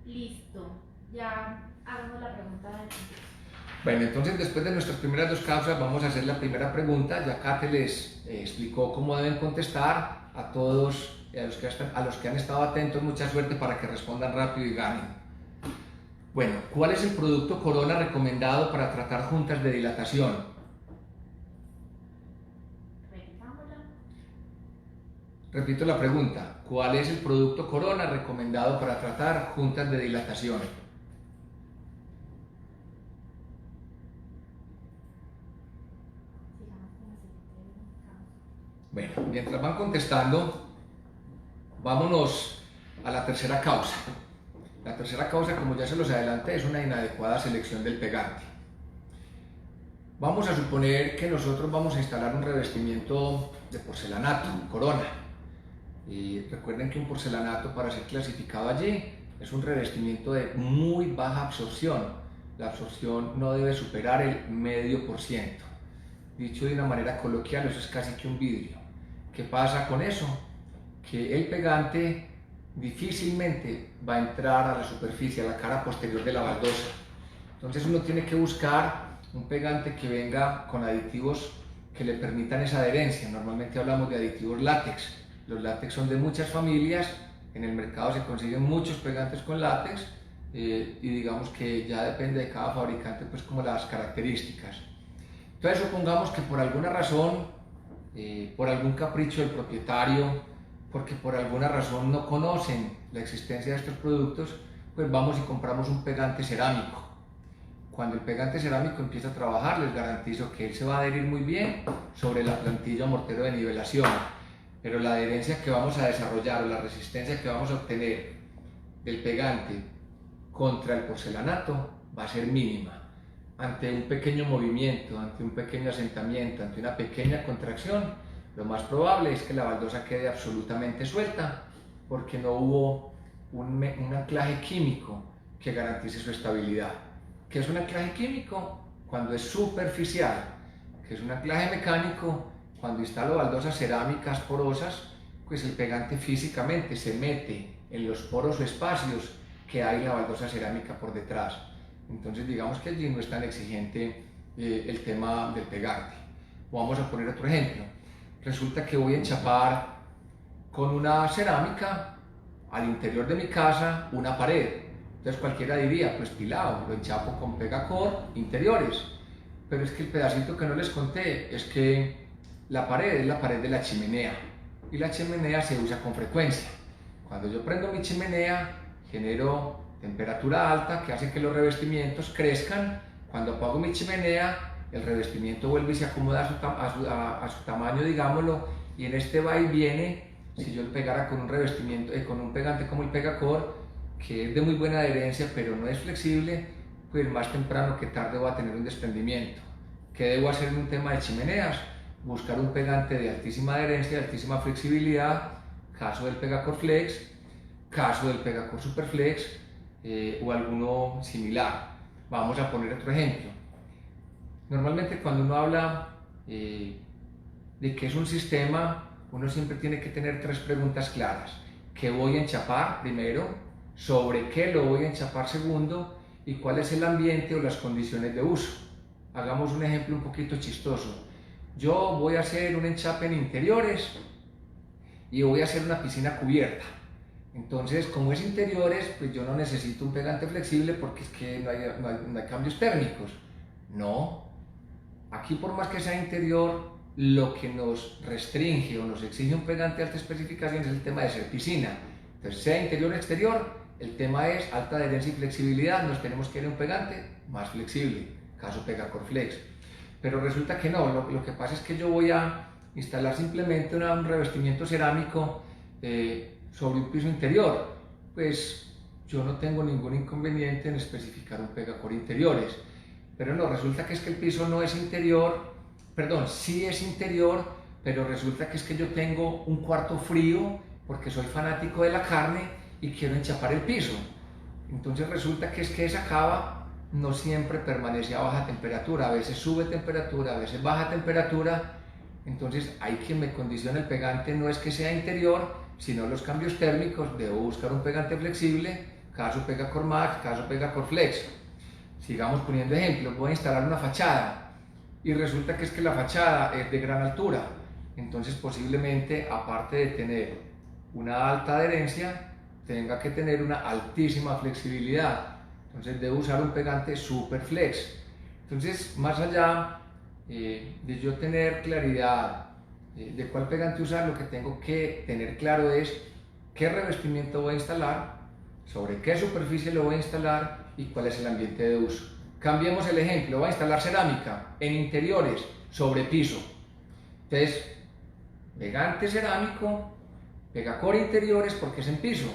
Listo, ya hagamos la pregunta del concurso. Bueno, entonces después de nuestras primeras dos causas vamos a hacer la primera pregunta. Ya Kate les explicó cómo deben contestar. A todos, a los que han estado atentos, mucha suerte para que respondan rápido y ganen. Bueno, ¿cuál es el producto Corona recomendado para tratar juntas de dilatación? Repitámosla. Repito la pregunta, ¿cuál es el producto Corona recomendado para tratar juntas de dilatación? Sigamos con la siguiente causa. Bueno, mientras van contestando, vámonos a la tercera causa. La tercera causa, como ya se los adelanté, es una inadecuada selección del pegante. Vamos a suponer que nosotros vamos a instalar un revestimiento de porcelanato, Corona. Y recuerden que un porcelanato, para ser clasificado allí, es un revestimiento de muy baja absorción. La absorción no debe superar el 0,5%. Dicho de una manera coloquial, eso es casi que un vidrio. ¿Qué pasa con eso? Que el pegante difícilmente va a entrar a la superficie, a la cara posterior de la baldosa. Entonces uno tiene que buscar un pegante que venga con aditivos que le permitan esa adherencia. Normalmente hablamos de aditivos látex. Los látex son de muchas familias, en el mercado se consiguen muchos pegantes con látex y digamos que ya depende de cada fabricante pues como las características. Entonces supongamos que por alguna razón, por algún capricho del propietario, porque por alguna razón no conocen la existencia de estos productos, pues vamos y compramos un pegante cerámico. Cuando el pegante cerámico empieza a trabajar, les garantizo que él se va a adherir muy bien sobre la plantilla o mortero de nivelación, pero la adherencia que vamos a desarrollar o la resistencia que vamos a obtener del pegante contra el porcelanato va a ser mínima. Ante un pequeño movimiento, ante un pequeño asentamiento, ante una pequeña contracción, lo más probable es que la baldosa quede absolutamente suelta porque no hubo un anclaje químico que garantice su estabilidad. ¿Qué es un anclaje químico? Cuando es superficial. ¿Qué es un anclaje mecánico? Cuando instalo baldosas cerámicas porosas, pues el pegante físicamente se mete en los poros o espacios que hay en la baldosa cerámica por detrás. Entonces digamos que allí no es tan exigente el tema del pegante. Vamos a poner otro ejemplo. Resulta que voy a enchapar con una cerámica al interior de mi casa una pared. Entonces cualquiera diría, pues pilado, lo enchapo con Pegacor interiores. Pero es que el pedacito que no les conté es que la pared es la pared de la chimenea y la chimenea se usa con frecuencia. Cuando yo prendo mi chimenea, genero temperatura alta que hace que los revestimientos crezcan. Cuando apago mi chimenea, el revestimiento vuelve y se acomoda a su tamaño, digámoslo, y en este va y viene, si yo le pegara con un revestimiento, con un pegante como el Pegacor, que es de muy buena adherencia pero no es flexible, pues más temprano que tarde va a tener un desprendimiento. ¿Qué debo hacer en un tema de chimeneas? Buscar un pegante de altísima adherencia, de altísima flexibilidad, caso del Pegacor Flex, caso del Pegacor Superflex o alguno similar. Vamos a poner otro ejemplo. Normalmente cuando uno habla de que es un sistema, uno siempre tiene que tener tres preguntas claras. ¿Qué voy a enchapar primero? ¿Sobre qué lo voy a enchapar segundo? ¿Y cuál es el ambiente o las condiciones de uso? Hagamos un ejemplo un poquito chistoso. Yo voy a hacer un enchape en interiores y voy a hacer una piscina cubierta. Entonces, como es interiores, pues yo no necesito un pegante flexible porque es que no hay cambios térmicos. No. Aquí, por más que sea interior, lo que nos restringe o nos exige un pegante de alta especificación es el tema de ser piscina. Entonces, sea interior o exterior, el tema es alta adherencia y flexibilidad. Nos tenemos que ir a un pegante más flexible, caso Pegacor Flex. Pero resulta que no, lo que pasa es que yo voy a instalar simplemente un revestimiento cerámico sobre un piso interior. Pues yo no tengo ningún inconveniente en especificar un Pegacor interiores. Pero no, resulta que es que el piso no es interior, perdón, sí es interior, pero resulta que es que yo tengo un cuarto frío porque soy fanático de la carne y quiero enchapar el piso. Entonces resulta que es que esa cava no siempre permanece a baja temperatura, a veces sube temperatura, a veces baja temperatura. Entonces hay quien me condiciona el pegante, no es que sea interior, sino los cambios térmicos. Debo buscar un pegante flexible, caso Pegacor Max, caso Pegacor Flex. Sigamos poniendo ejemplos, voy a instalar una fachada y resulta que es que la fachada es de gran altura, entonces posiblemente, aparte de tener una alta adherencia, tenga que tener una altísima flexibilidad. Entonces debo usar un pegante super flex. Entonces, más allá de yo tener claridad de cuál pegante usar, lo que tengo que tener claro es qué revestimiento voy a instalar, sobre qué superficie lo voy a instalar y cuál es el ambiente de uso. Cambiemos el ejemplo, voy a instalar cerámica en interiores sobre piso. Entonces, pegante cerámico, Pegacor interiores porque es en piso,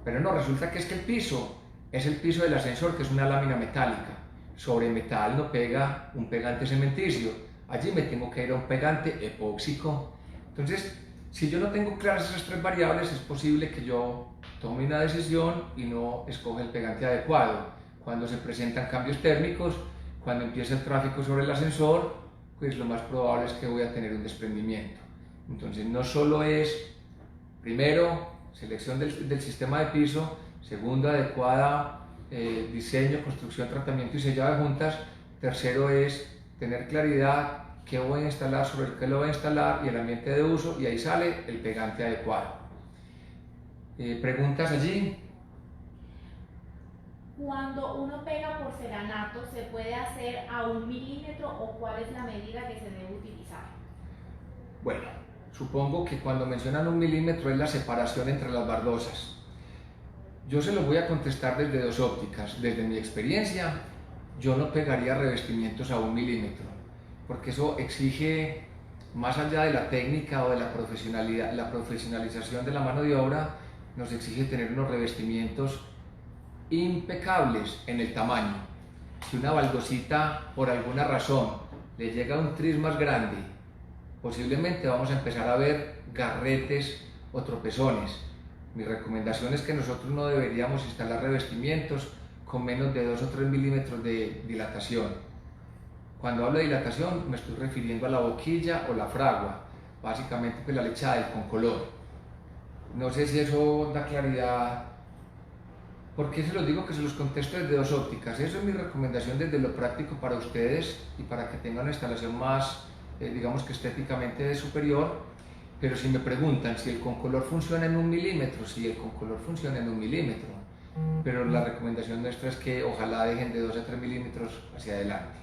pero no, resulta que es que el piso es el piso del ascensor, que es una lámina metálica. Sobre metal no pega un pegante cementicio, allí me tengo que ir a un pegante epóxico. Entonces, si yo no tengo claras esas tres variables, es posible que yo tome una decisión y no escoja el pegante adecuado. Cuando se presentan cambios térmicos, cuando empieza el tráfico sobre el ascensor, pues lo más probable es que voy a tener un desprendimiento. Entonces, no solo es, primero, selección del sistema de piso, segundo, adecuada diseño, construcción, tratamiento y sellado de juntas, tercero es tener claridad qué voy a instalar, sobre qué lo voy a instalar y el ambiente de uso, y ahí sale el pegante adecuado. ¿Preguntas allí? Cuando uno pega porcelanato, ¿se puede hacer a 1 milímetro o cuál es la medida que se debe utilizar? Bueno, supongo que cuando mencionan 1 milímetro es la separación entre las baldosas. Yo se lo voy a contestar desde dos ópticas. Desde mi experiencia, yo no pegaría revestimientos a 1 milímetro, porque eso exige, más allá de la técnica o de la profesionalidad, la profesionalización de la mano de obra, nos exige tener unos revestimientos impecables en el tamaño. Si una baldosita por alguna razón le llega a un tris más grande, posiblemente vamos a empezar a ver garretes o tropezones. Mi recomendación es que nosotros no deberíamos instalar revestimientos con menos de 2 o 3 milímetros de dilatación. Cuando hablo de dilatación me estoy refiriendo a la boquilla o la fragua, básicamente pues la lechada del concolor. No sé si eso da claridad. ¿Por qué se los digo que se los contesto desde dos ópticas? Eso es mi recomendación desde lo práctico para ustedes y para que tengan una instalación más, digamos que estéticamente superior. Pero si me preguntan si el concolor funciona en 1 milímetro, si el concolor funciona en 1 milímetro, pero la recomendación nuestra es que ojalá dejen de 2 a 3 milímetros hacia adelante.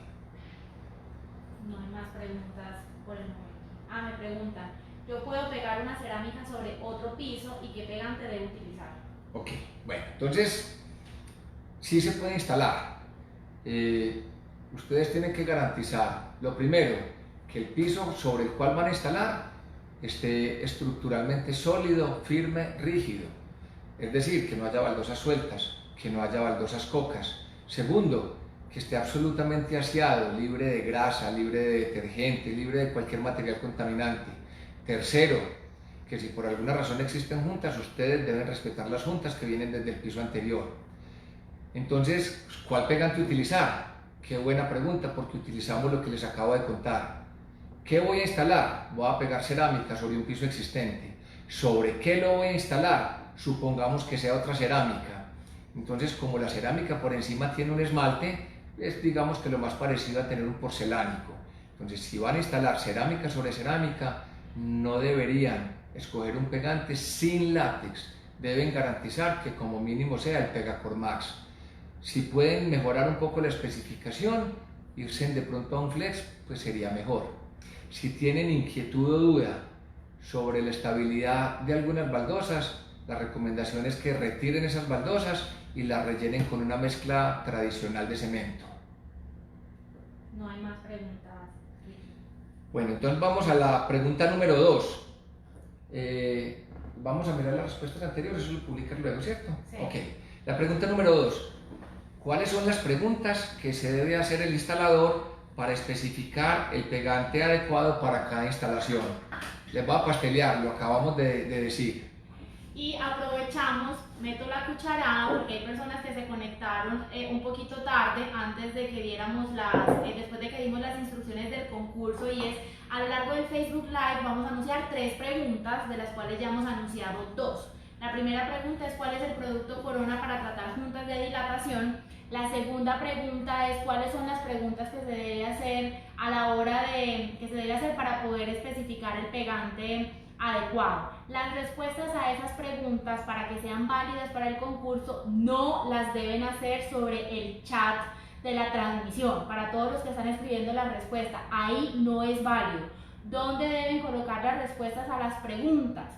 No hay más preguntas por el momento. Me preguntan, ¿yo puedo pegar una cerámica sobre otro piso y qué pegante debo utilizar? Ok, bueno, entonces sí se puede instalar. Ustedes tienen que garantizar, lo primero, que el piso sobre el cual van a instalar esté estructuralmente sólido, firme, rígido. Es decir, que no haya baldosas sueltas, que no haya baldosas cocas. Segundo, que esté absolutamente aseado, libre de grasa, libre de detergente, libre de cualquier material contaminante. Tercero, que si por alguna razón existen juntas, ustedes deben respetar las juntas que vienen desde el piso anterior. Entonces, ¿cuál pegante utilizar? Qué buena pregunta, porque utilizamos lo que les acabo de contar. ¿Qué voy a instalar? Voy a pegar cerámica sobre un piso existente. ¿Sobre qué lo voy a instalar? Supongamos que sea otra cerámica. Entonces, como la cerámica por encima tiene un esmalte, es digamos que lo más parecido a tener un porcelánico. Entonces, si van a instalar cerámica sobre cerámica, no deberían escoger un pegante sin látex. Deben garantizar que como mínimo sea el Pegacor Max. Si pueden mejorar un poco la especificación, irse de pronto a un flex, pues sería mejor. Si tienen inquietud o duda sobre la estabilidad de algunas baldosas, la recomendación es que retiren esas baldosas y las rellenen con una mezcla tradicional de cemento. No hay más preguntas. Bueno, entonces vamos a la pregunta número 2. Vamos a mirar las respuestas anteriores, eso lo publican luego, ¿cierto? Sí. Ok. La pregunta número 2. ¿Cuáles son las preguntas que se debe hacer el instalador para especificar el pegante adecuado para cada instalación. Les voy a pastelear, lo acabamos de decir. Y aprovechamos, meto la cucharada porque hay personas que se conectaron un poquito tarde antes de que diéramos después de que dimos las instrucciones del concurso, y es a lo largo del Facebook Live vamos a anunciar 3 preguntas, de las cuales ya hemos anunciado 2. La primera pregunta es cuál es el producto Corona para tratar juntas de dilatación. La segunda pregunta es cuáles son las preguntas que se debe hacer a la hora que se debe hacer para poder especificar el pegante adecuado. Las respuestas a esas preguntas, para que sean válidas para el concurso, no las deben hacer sobre el chat de la transmisión. Para todos los que están escribiendo la respuesta, ahí no es válido. ¿Dónde deben colocar las respuestas a las preguntas?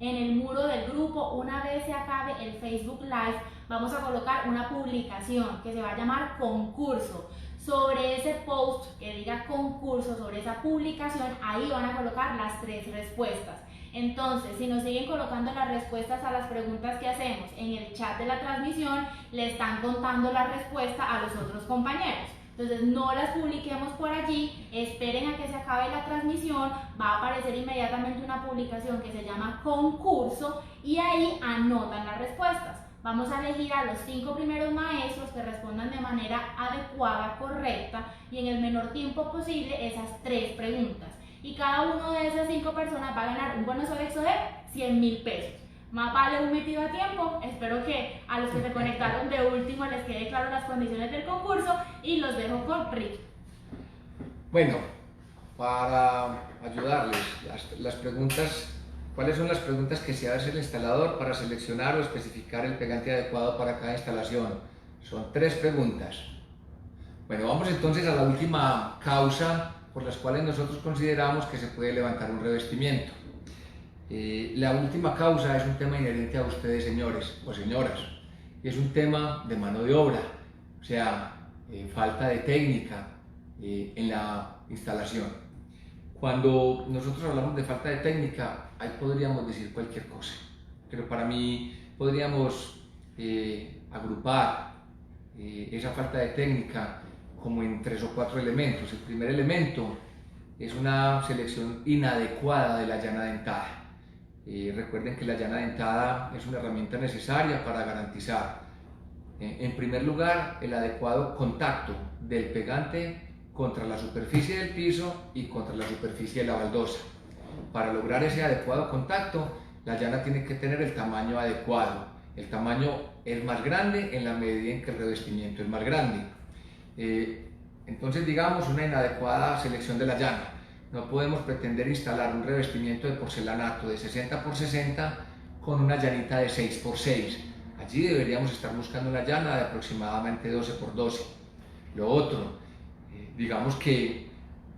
En el muro del grupo. Una vez se acabe el Facebook Live, vamos a colocar una publicación que se va a llamar concurso. Sobre ese post que diga concurso, sobre esa publicación, ahí van a colocar las 3 respuestas. Entonces, si nos siguen colocando las respuestas a las preguntas que hacemos en el chat de la transmisión, le están contando la respuesta a los otros compañeros. Entonces, no las publiquemos por allí, esperen a que se acabe la transmisión, va a aparecer inmediatamente una publicación que se llama concurso y ahí anotan las respuestas. Vamos a elegir a los 5 primeros maestros que respondan de manera adecuada, correcta y en el menor tiempo posible esas 3 preguntas. Y cada uno de esas 5 personas va a ganar un bono Sodexo de 100.000 pesos. Más vale un metido a tiempo. Espero que a los que se conectaron de último les quede claro las condiciones del concurso y los dejo con Rick. Bueno, para ayudarles, las preguntas, ¿cuáles son las preguntas que se hace el instalador para seleccionar o especificar el pegante adecuado para cada instalación? Son 3 preguntas. Bueno, vamos entonces a la última causa por las cuales nosotros consideramos que se puede levantar un revestimiento. La última causa es un tema inherente a ustedes, señores o señoras, y es un tema de mano de obra, o sea, falta de técnica en la instalación. Cuando nosotros hablamos de falta de técnica, ahí podríamos decir cualquier cosa, pero para mí podríamos agrupar esa falta de técnica como en 3 o 4 elementos. El primer elemento es una selección inadecuada de la llana dentada. Recuerden que la llana dentada es una herramienta necesaria para garantizar, en primer lugar, el adecuado contacto del pegante contra la superficie del piso y contra la superficie de la baldosa. Para lograr ese adecuado contacto, la llana tiene que tener el tamaño adecuado. El tamaño es más grande en la medida en que el revestimiento es más grande. Entonces, digamos, una inadecuada selección de la llana. No podemos pretender instalar un revestimiento de porcelanato de 60 por 60 con una llanita de 6 por 6. Allí deberíamos estar buscando una llana de aproximadamente 12 por 12. Lo otro, digamos que,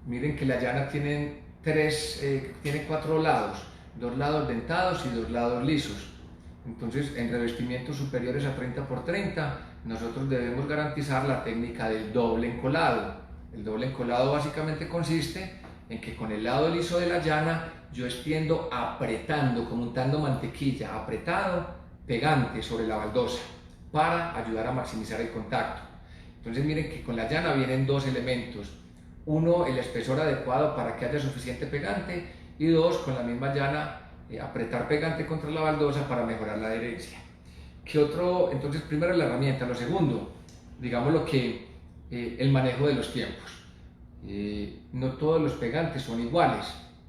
miren que la llana tiene 4 lados, 2 lados dentados y 2 lados lisos. Entonces, en revestimientos superiores a 30 por 30, nosotros debemos garantizar la técnica del doble encolado. El doble encolado básicamente consiste en que con el lado liso de la llana yo extiendo apretando, como untando mantequilla, apretado, pegante sobre la baldosa para ayudar a maximizar el contacto. Entonces miren que con la llana vienen 2 elementos. 1, el espesor adecuado para que haya suficiente pegante, y 2, con la misma llana, apretar pegante contra la baldosa para mejorar la adherencia. ¿Qué otro? Entonces primero la herramienta. Lo segundo, digamos lo que el manejo de los tiempos. No todos los pegantes son iguales.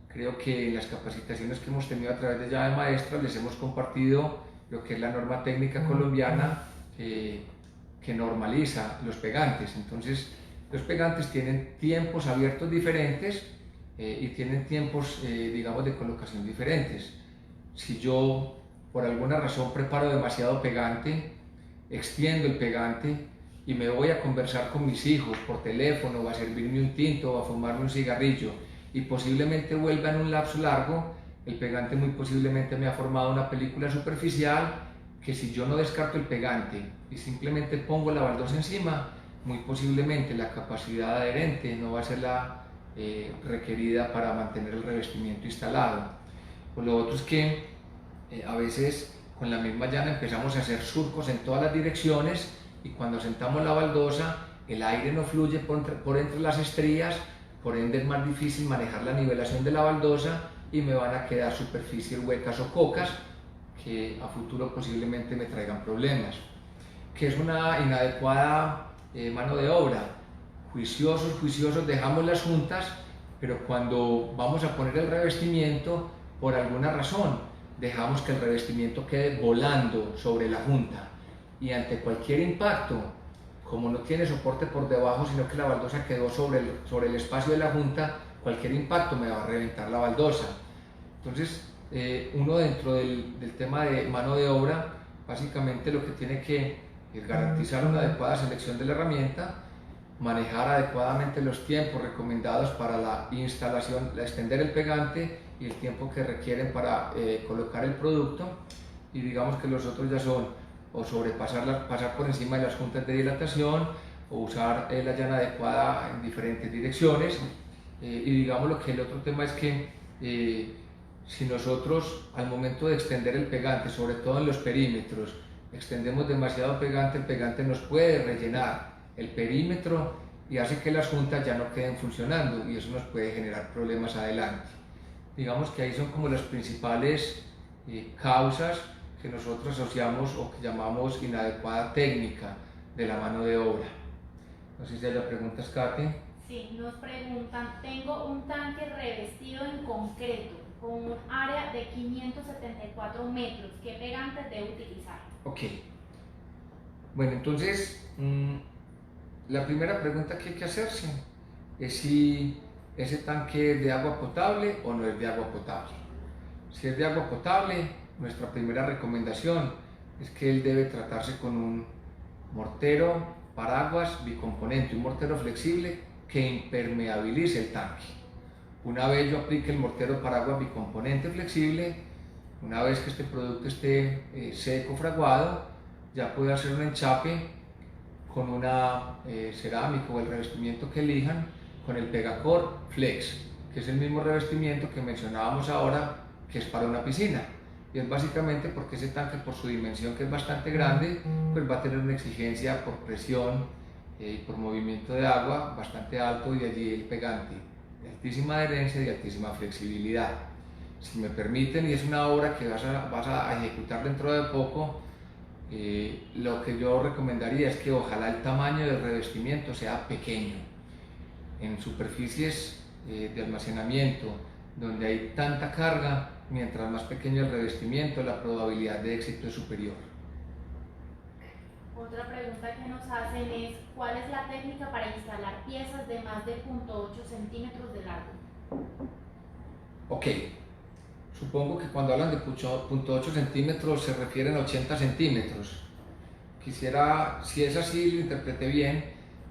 Creo que en las capacitaciones que hemos tenido a través de Llave Maestra les hemos compartido lo que es la norma técnica colombiana que normaliza los pegantes. Entonces, los pegantes tienen tiempos abiertos diferentes y tienen tiempos, digamos, de colocación diferentes. Si yo por alguna razón preparo demasiado pegante, extiendo el pegante y me voy a conversar con mis hijos por teléfono, o a servirme un tinto, o a fumarme un cigarrillo, y posiblemente vuelva en un lapso largo, el pegante muy posiblemente me ha formado una película superficial que, si yo no descarto el pegante y simplemente pongo la baldosa encima, muy posiblemente la capacidad adherente no va a ser la requerida para mantener el revestimiento instalado. Pues lo otro es que a veces con la misma llana empezamos a hacer surcos en todas las direcciones, y cuando sentamos la baldosa el aire no fluye por entre las estrías, por ende es más difícil manejar la nivelación de la baldosa y me van a quedar superficies huecas o cocas que a futuro posiblemente me traigan problemas. ¿Qué es una inadecuada mano de obra? Juiciosos, dejamos las juntas, pero cuando vamos a poner el revestimiento, por alguna razón, dejamos que el revestimiento quede volando sobre la junta y ante cualquier impacto, como no tiene soporte por debajo, sino que la baldosa quedó sobre el espacio de la junta, cualquier impacto me va a reventar la baldosa. Entonces, uno dentro del tema de mano de obra, básicamente lo que tiene que es garantizar una adecuada selección de la herramienta, manejar adecuadamente los tiempos recomendados para la instalación, extender el pegante y el tiempo que requieren para colocar el producto, y digamos que los otros ya son o pasar por encima de las juntas de dilatación o usar la llana adecuada en diferentes direcciones, y digamos lo que el otro tema es que si nosotros al momento de extender el pegante, sobre todo en los perímetros, extendemos demasiado pegante, el pegante nos puede rellenar el perímetro y hace que las juntas ya no queden funcionando y eso nos puede generar problemas adelante. Digamos que ahí son como las principales causas que nosotros asociamos o que llamamos inadecuada técnica de la mano de obra. No sé si haya preguntas, Katy. Sí, nos preguntan, tengo un tanque revestido en concreto con un área de 574 metros, ¿qué pegantes debo utilizar? Ok. Bueno, entonces, la primera pregunta que hay que hacerse es si ese tanque es de agua potable o no es de agua potable. Si es de agua potable, nuestra primera recomendación es que él debe tratarse con un mortero paraguas bicomponente, un mortero flexible que impermeabilice el tanque. Una vez yo aplique el mortero paraguas bicomponente flexible, una vez que este producto esté seco, fraguado, ya puedo hacer un enchape con una cerámica o el revestimiento que elijan, con el Pegacor Flex, que es el mismo revestimiento que mencionábamos ahora, que es para una piscina. Y es básicamente porque ese tanque, por su dimensión que es bastante grande, pues va a tener una exigencia por presión y por movimiento de agua bastante alto, y de allí el pegante de altísima adherencia y de altísima flexibilidad. Si me permiten, y es una obra que vas a ejecutar dentro de poco, lo que yo recomendaría es que ojalá el tamaño del revestimiento sea pequeño. En superficies de almacenamiento donde hay tanta carga, mientras más pequeño el revestimiento, la probabilidad de éxito es superior. Otra pregunta que nos hacen es, ¿cuál es la técnica para instalar piezas de más de 0.8 centímetros de largo? Ok, supongo que cuando hablan de 0.8 centímetros se refieren a 80 centímetros. Quisiera, si es así, lo interpreté bien,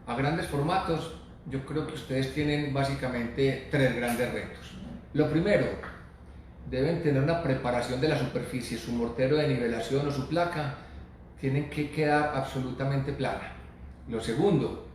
a grandes formatos, yo creo que ustedes tienen básicamente tres grandes retos. Lo primero, deben tener una preparación de la superficie, su mortero de nivelación o su placa tienen que quedar absolutamente plana. Lo segundo,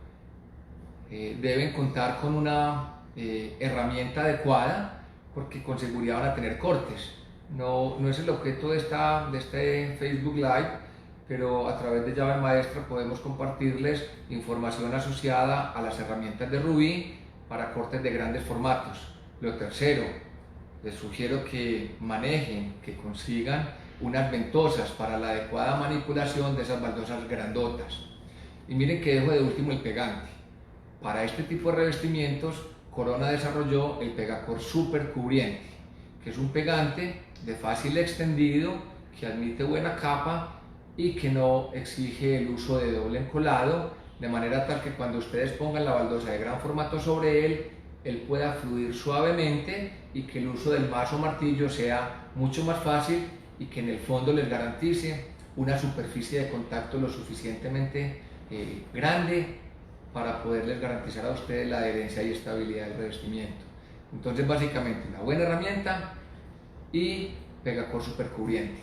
deben contar con una herramienta adecuada, porque con seguridad van a tener cortes. No es el objeto de este Facebook Live, pero a través de llave maestra podemos compartirles información asociada a las herramientas de Rubí para cortes de grandes formatos. Lo tercero, les sugiero que manejen, que consigan unas ventosas para la adecuada manipulación de esas baldosas grandotas. Y miren que dejo de último el pegante. Para este tipo de revestimientos, Corona desarrolló el Pegacor Super Cubriente, que es un pegante de fácil extendido, que admite buena capa y que no exige el uso de doble encolado, de manera tal que cuando ustedes pongan la baldosa de gran formato sobre él pueda fluir suavemente y que el uso del mazo o martillo sea mucho más fácil y que en el fondo les garantice una superficie de contacto lo suficientemente grande para poderles garantizar a ustedes la adherencia y estabilidad del revestimiento. Entonces, básicamente, una buena herramienta y Pegacor Super Cubriente.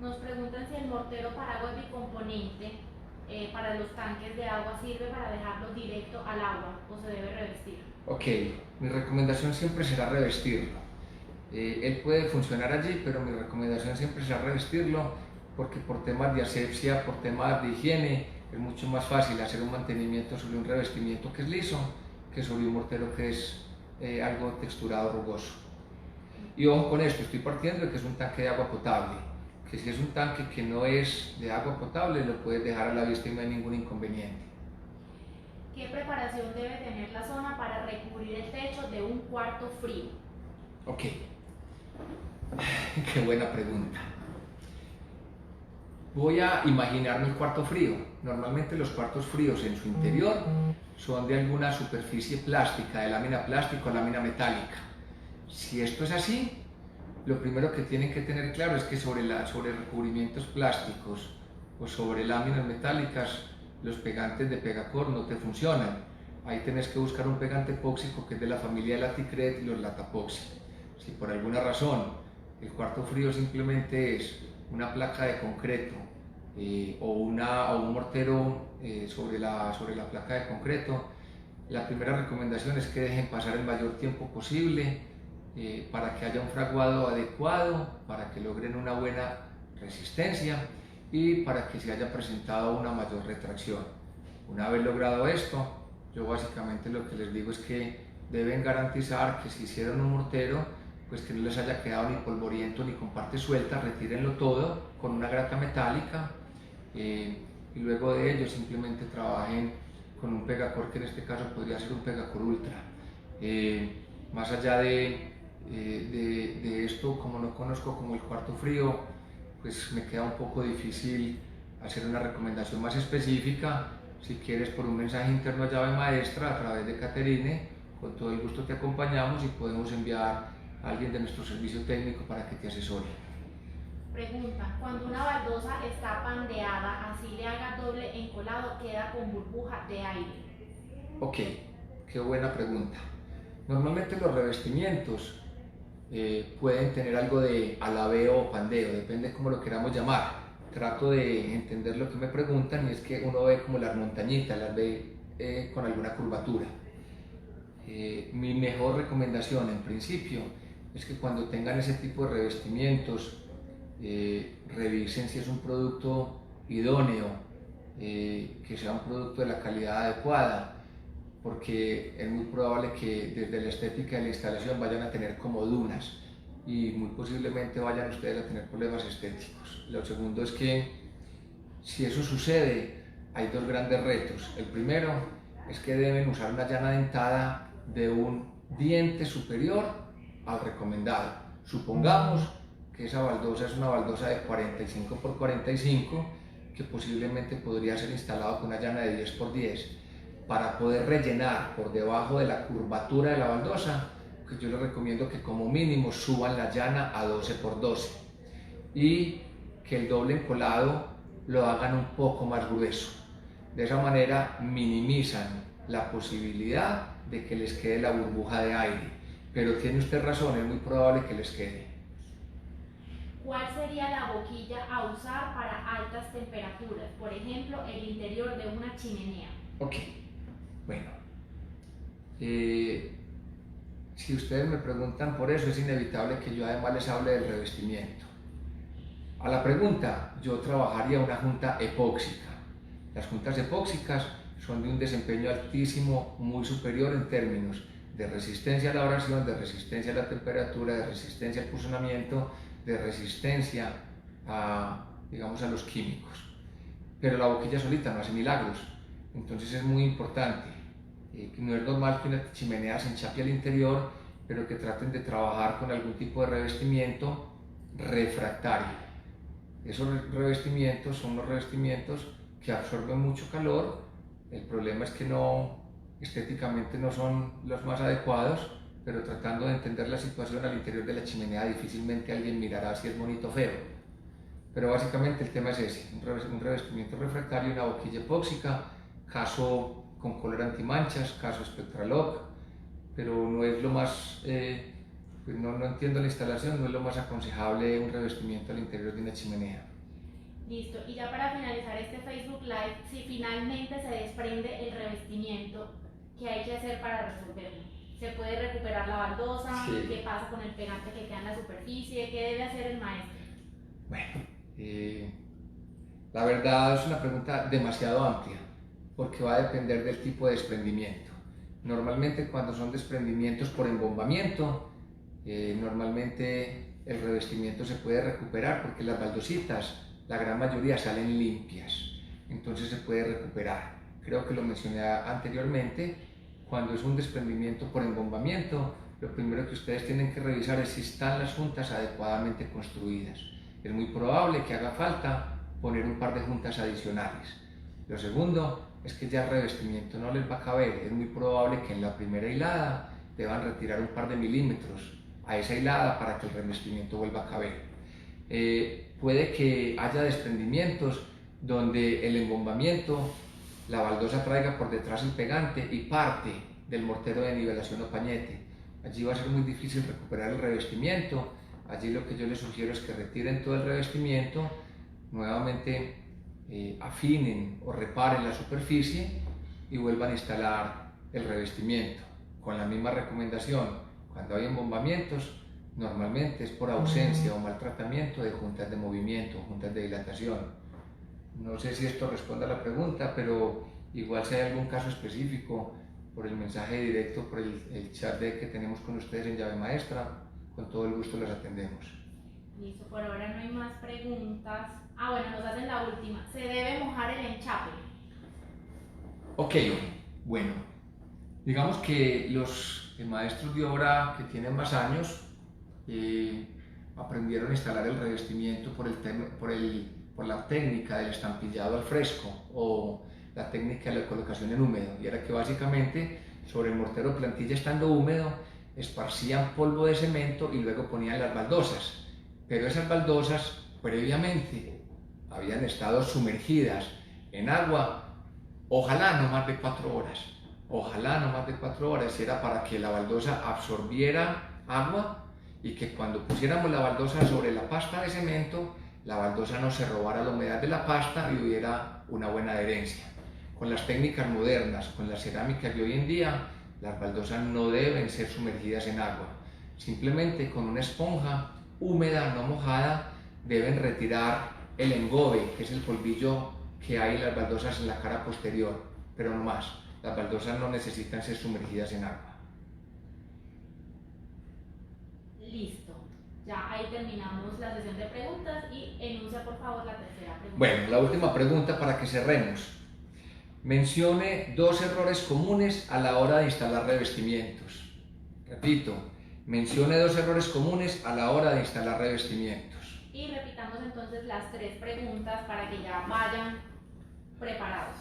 Nos preguntan si el mortero paraguas bicomponente para los tanques de agua sirve para dejarlo directo al agua o se debe revestir. Ok, mi recomendación siempre será revestirlo. Él puede funcionar allí, pero mi recomendación siempre será revestirlo, porque por temas de asepsia, por temas de higiene, Es mucho más fácil hacer un mantenimiento sobre un revestimiento que es liso que sobre un mortero que es algo texturado, rugoso. Y ojo con esto, estoy partiendo de que es un tanque de agua potable, que si es un tanque que no es de agua potable lo puedes dejar a la vista y no hay ningún inconveniente. ¿Qué preparación debe tener la zona para recubrir el techo de un cuarto frío? Ok, qué buena pregunta. Voy a imaginarme el cuarto frío. Normalmente los cuartos fríos en su interior son de alguna superficie plástica, de lámina plástica o lámina metálica. Si esto es así, lo primero que tienen que tener claro es que sobre recubrimientos plásticos o sobre láminas metálicas, los pegantes de Pegacor no te funcionan. Ahí tenés que buscar un pegante epóxico que es de la familia de Laticret y los Latapoxy. Si por alguna razón el cuarto frío simplemente es una placa de concreto o un mortero sobre la placa de concreto, la primera recomendación es que dejen pasar el mayor tiempo posible para que haya un fraguado adecuado, para que logren una buena resistencia y para que se haya presentado una mayor retracción. Una vez logrado esto, yo básicamente lo que les digo es que deben garantizar que si hicieron un mortero, pues que no les haya quedado ni polvoriento ni con partes sueltas, retírenlo todo con una grata metálica y luego de ello simplemente trabajen con un Pegacor, que en este caso podría ser un Pegacor Ultra. Más allá de esto, como no conozco como el cuarto frío, pues me queda un poco difícil hacer una recomendación más específica. Si quieres, por un mensaje interno a llave maestra a través de Caterine, con todo el gusto te acompañamos y podemos enviar a alguien de nuestro servicio técnico para que te asesore. Pregunta, cuando una baldosa está pandeada, así le haga doble encolado, queda con burbuja de aire. Ok, qué buena pregunta. Normalmente los revestimientos pueden tener algo de alabeo o pandeo, depende cómo lo queramos llamar. Trato de entender lo que me preguntan y es que uno ve como las montañitas, las ve con alguna curvatura. Mi mejor recomendación en principio es que cuando tengan ese tipo de revestimientos revisen si es un producto idóneo, que sea un producto de la calidad adecuada, porque es muy probable que desde la estética de la instalación vayan a tener como dunas y muy posiblemente vayan ustedes a tener problemas estéticos. Lo segundo es que si eso sucede, hay dos grandes retos. El primero es que deben usar una llana dentada de un diente superior al recomendado. Supongamos que esa baldosa es una baldosa de 45 por 45 que posiblemente podría ser instalado con una llana de 10 por 10. Para poder rellenar por debajo de la curvatura de la baldosa, pues yo les recomiendo que como mínimo suban la llana a 12 por 12 y que el doble encolado lo hagan un poco más grueso. De esa manera minimizan la posibilidad de que les quede la burbuja de aire, pero tiene usted razón, es muy probable que les quede. ¿Cuál sería la boquilla a usar para altas temperaturas? Por ejemplo, el interior de una chimenea. Ok, bueno, si ustedes me preguntan por eso, es inevitable que yo además les hable del revestimiento. A la pregunta, yo trabajaría una junta epóxica. Las juntas epóxicas son de un desempeño altísimo, muy superior en términos de resistencia a la abrasión, de resistencia a la temperatura, de resistencia al pulsionamiento, de resistencia digamos, a los químicos. Pero la boquilla solita no hace milagros, entonces es muy importante. No es normal que una chimenea se enchape al interior, pero que traten de trabajar con algún tipo de revestimiento refractario. Esos revestimientos son los revestimientos que absorben mucho calor. El problema es que estéticamente no son los más adecuados, pero tratando de entender la situación al interior de la chimenea difícilmente alguien mirará si es bonito o feo. Pero básicamente el tema es ese, un revestimiento refractario, una boquilla epóxica, caso con color antimanchas, caso Spectralock, pero no es lo más, pues no entiendo la instalación, no es lo más aconsejable un revestimiento al interior de una chimenea. Listo, y ya para finalizar este Facebook Live, si finalmente se desprende el revestimiento, ¿qué hay que hacer para resolverlo? ¿Se puede recuperar la baldosa? Sí. ¿Qué pasa con el pegante que queda en la superficie? ¿Qué debe hacer el maestro? Bueno, La verdad es una pregunta demasiado amplia porque va a depender del tipo de desprendimiento. Normalmente cuando son desprendimientos por embombamiento, normalmente el revestimiento se puede recuperar porque las baldositas, la gran mayoría salen limpias, entonces se puede recuperar. Creo que lo mencioné anteriormente, cuando es un desprendimiento por embombamiento, lo primero que ustedes tienen que revisar es si están las juntas adecuadamente construidas. Es muy probable que haga falta poner un par de juntas adicionales. Lo segundo es que ya el revestimiento no les va a caber. Es muy probable que en la primera hilada deban retirar un par de milímetros a esa hilada para que el revestimiento vuelva a caber. Puede que haya desprendimientos donde el embombamiento, la baldosa traiga por detrás el pegante y parte del mortero de nivelación o pañete. Allí va a ser muy difícil recuperar el revestimiento. Allí lo que yo les sugiero es que retiren todo el revestimiento, nuevamente afinen o reparen la superficie y vuelvan a instalar el revestimiento. Con la misma recomendación, cuando hay embombamientos, normalmente es por ausencia o maltratamiento de juntas de movimiento, juntas de dilatación. No sé si esto responde a la pregunta, pero igual si hay algún caso específico, por el mensaje directo, por el chat que tenemos con ustedes en Llave Maestra, con todo el gusto las atendemos. Listo, por ahora no hay más preguntas. Bueno, nos hacen la última. ¿Se debe mojar el enchape? Ok, bueno, digamos que los maestros de obra que tienen más años aprendieron a instalar el revestimiento por la técnica del estampillado al fresco o la técnica de la colocación en húmedo, y era que básicamente sobre el mortero de plantilla estando húmedo esparcían polvo de cemento y luego ponían las baldosas, pero esas baldosas previamente habían estado sumergidas en agua, ojalá no más de 4 horas, ojalá no más de 4 horas, y era para que la baldosa absorbiera agua y que cuando pusiéramos la baldosa sobre la pasta de cemento, la baldosa no se robara la humedad de la pasta y hubiera una buena adherencia. Con las técnicas modernas, con la cerámica de hoy en día, las baldosas no deben ser sumergidas en agua. Simplemente con una esponja húmeda, no mojada, deben retirar el engobe, que es el polvillo que hay en las baldosas en la cara posterior, pero no más. Las baldosas no necesitan ser sumergidas en agua. Listo. Ya ahí terminamos la sesión de preguntas y enuncia por favor la tercera pregunta. Bueno, la última pregunta para que cerremos. Mencione 2 errores comunes a la hora de instalar revestimientos. Repito, mencione 2 errores comunes a la hora de instalar revestimientos. Y repitamos entonces las 3 preguntas para que ya vayan preparados.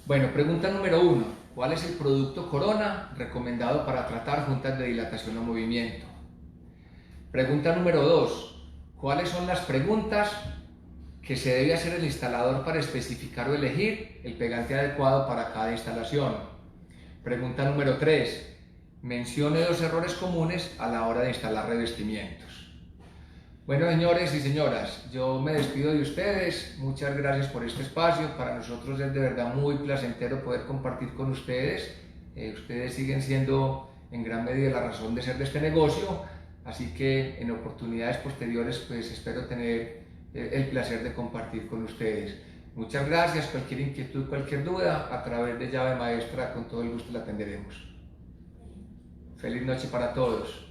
Bueno, pregunta número 1. ¿Cuál es el producto Corona recomendado para tratar juntas de dilatación o movimiento? Pregunta número 2. ¿Cuáles son las preguntas que se debe hacer el instalador para especificar o elegir el pegante adecuado para cada instalación? Pregunta número 3. Mencione 2 errores comunes a la hora de instalar revestimientos. Bueno, señores y señoras, yo me despido de ustedes. Muchas gracias por este espacio. Para nosotros es de verdad muy placentero poder compartir con ustedes. Ustedes siguen siendo en gran medida la razón de ser de este negocio. Así que en oportunidades posteriores pues espero tener el placer de compartir con ustedes. Muchas gracias. Cualquier inquietud, cualquier duda, a través de Llave Maestra, con todo el gusto la atenderemos. Feliz noche para todos.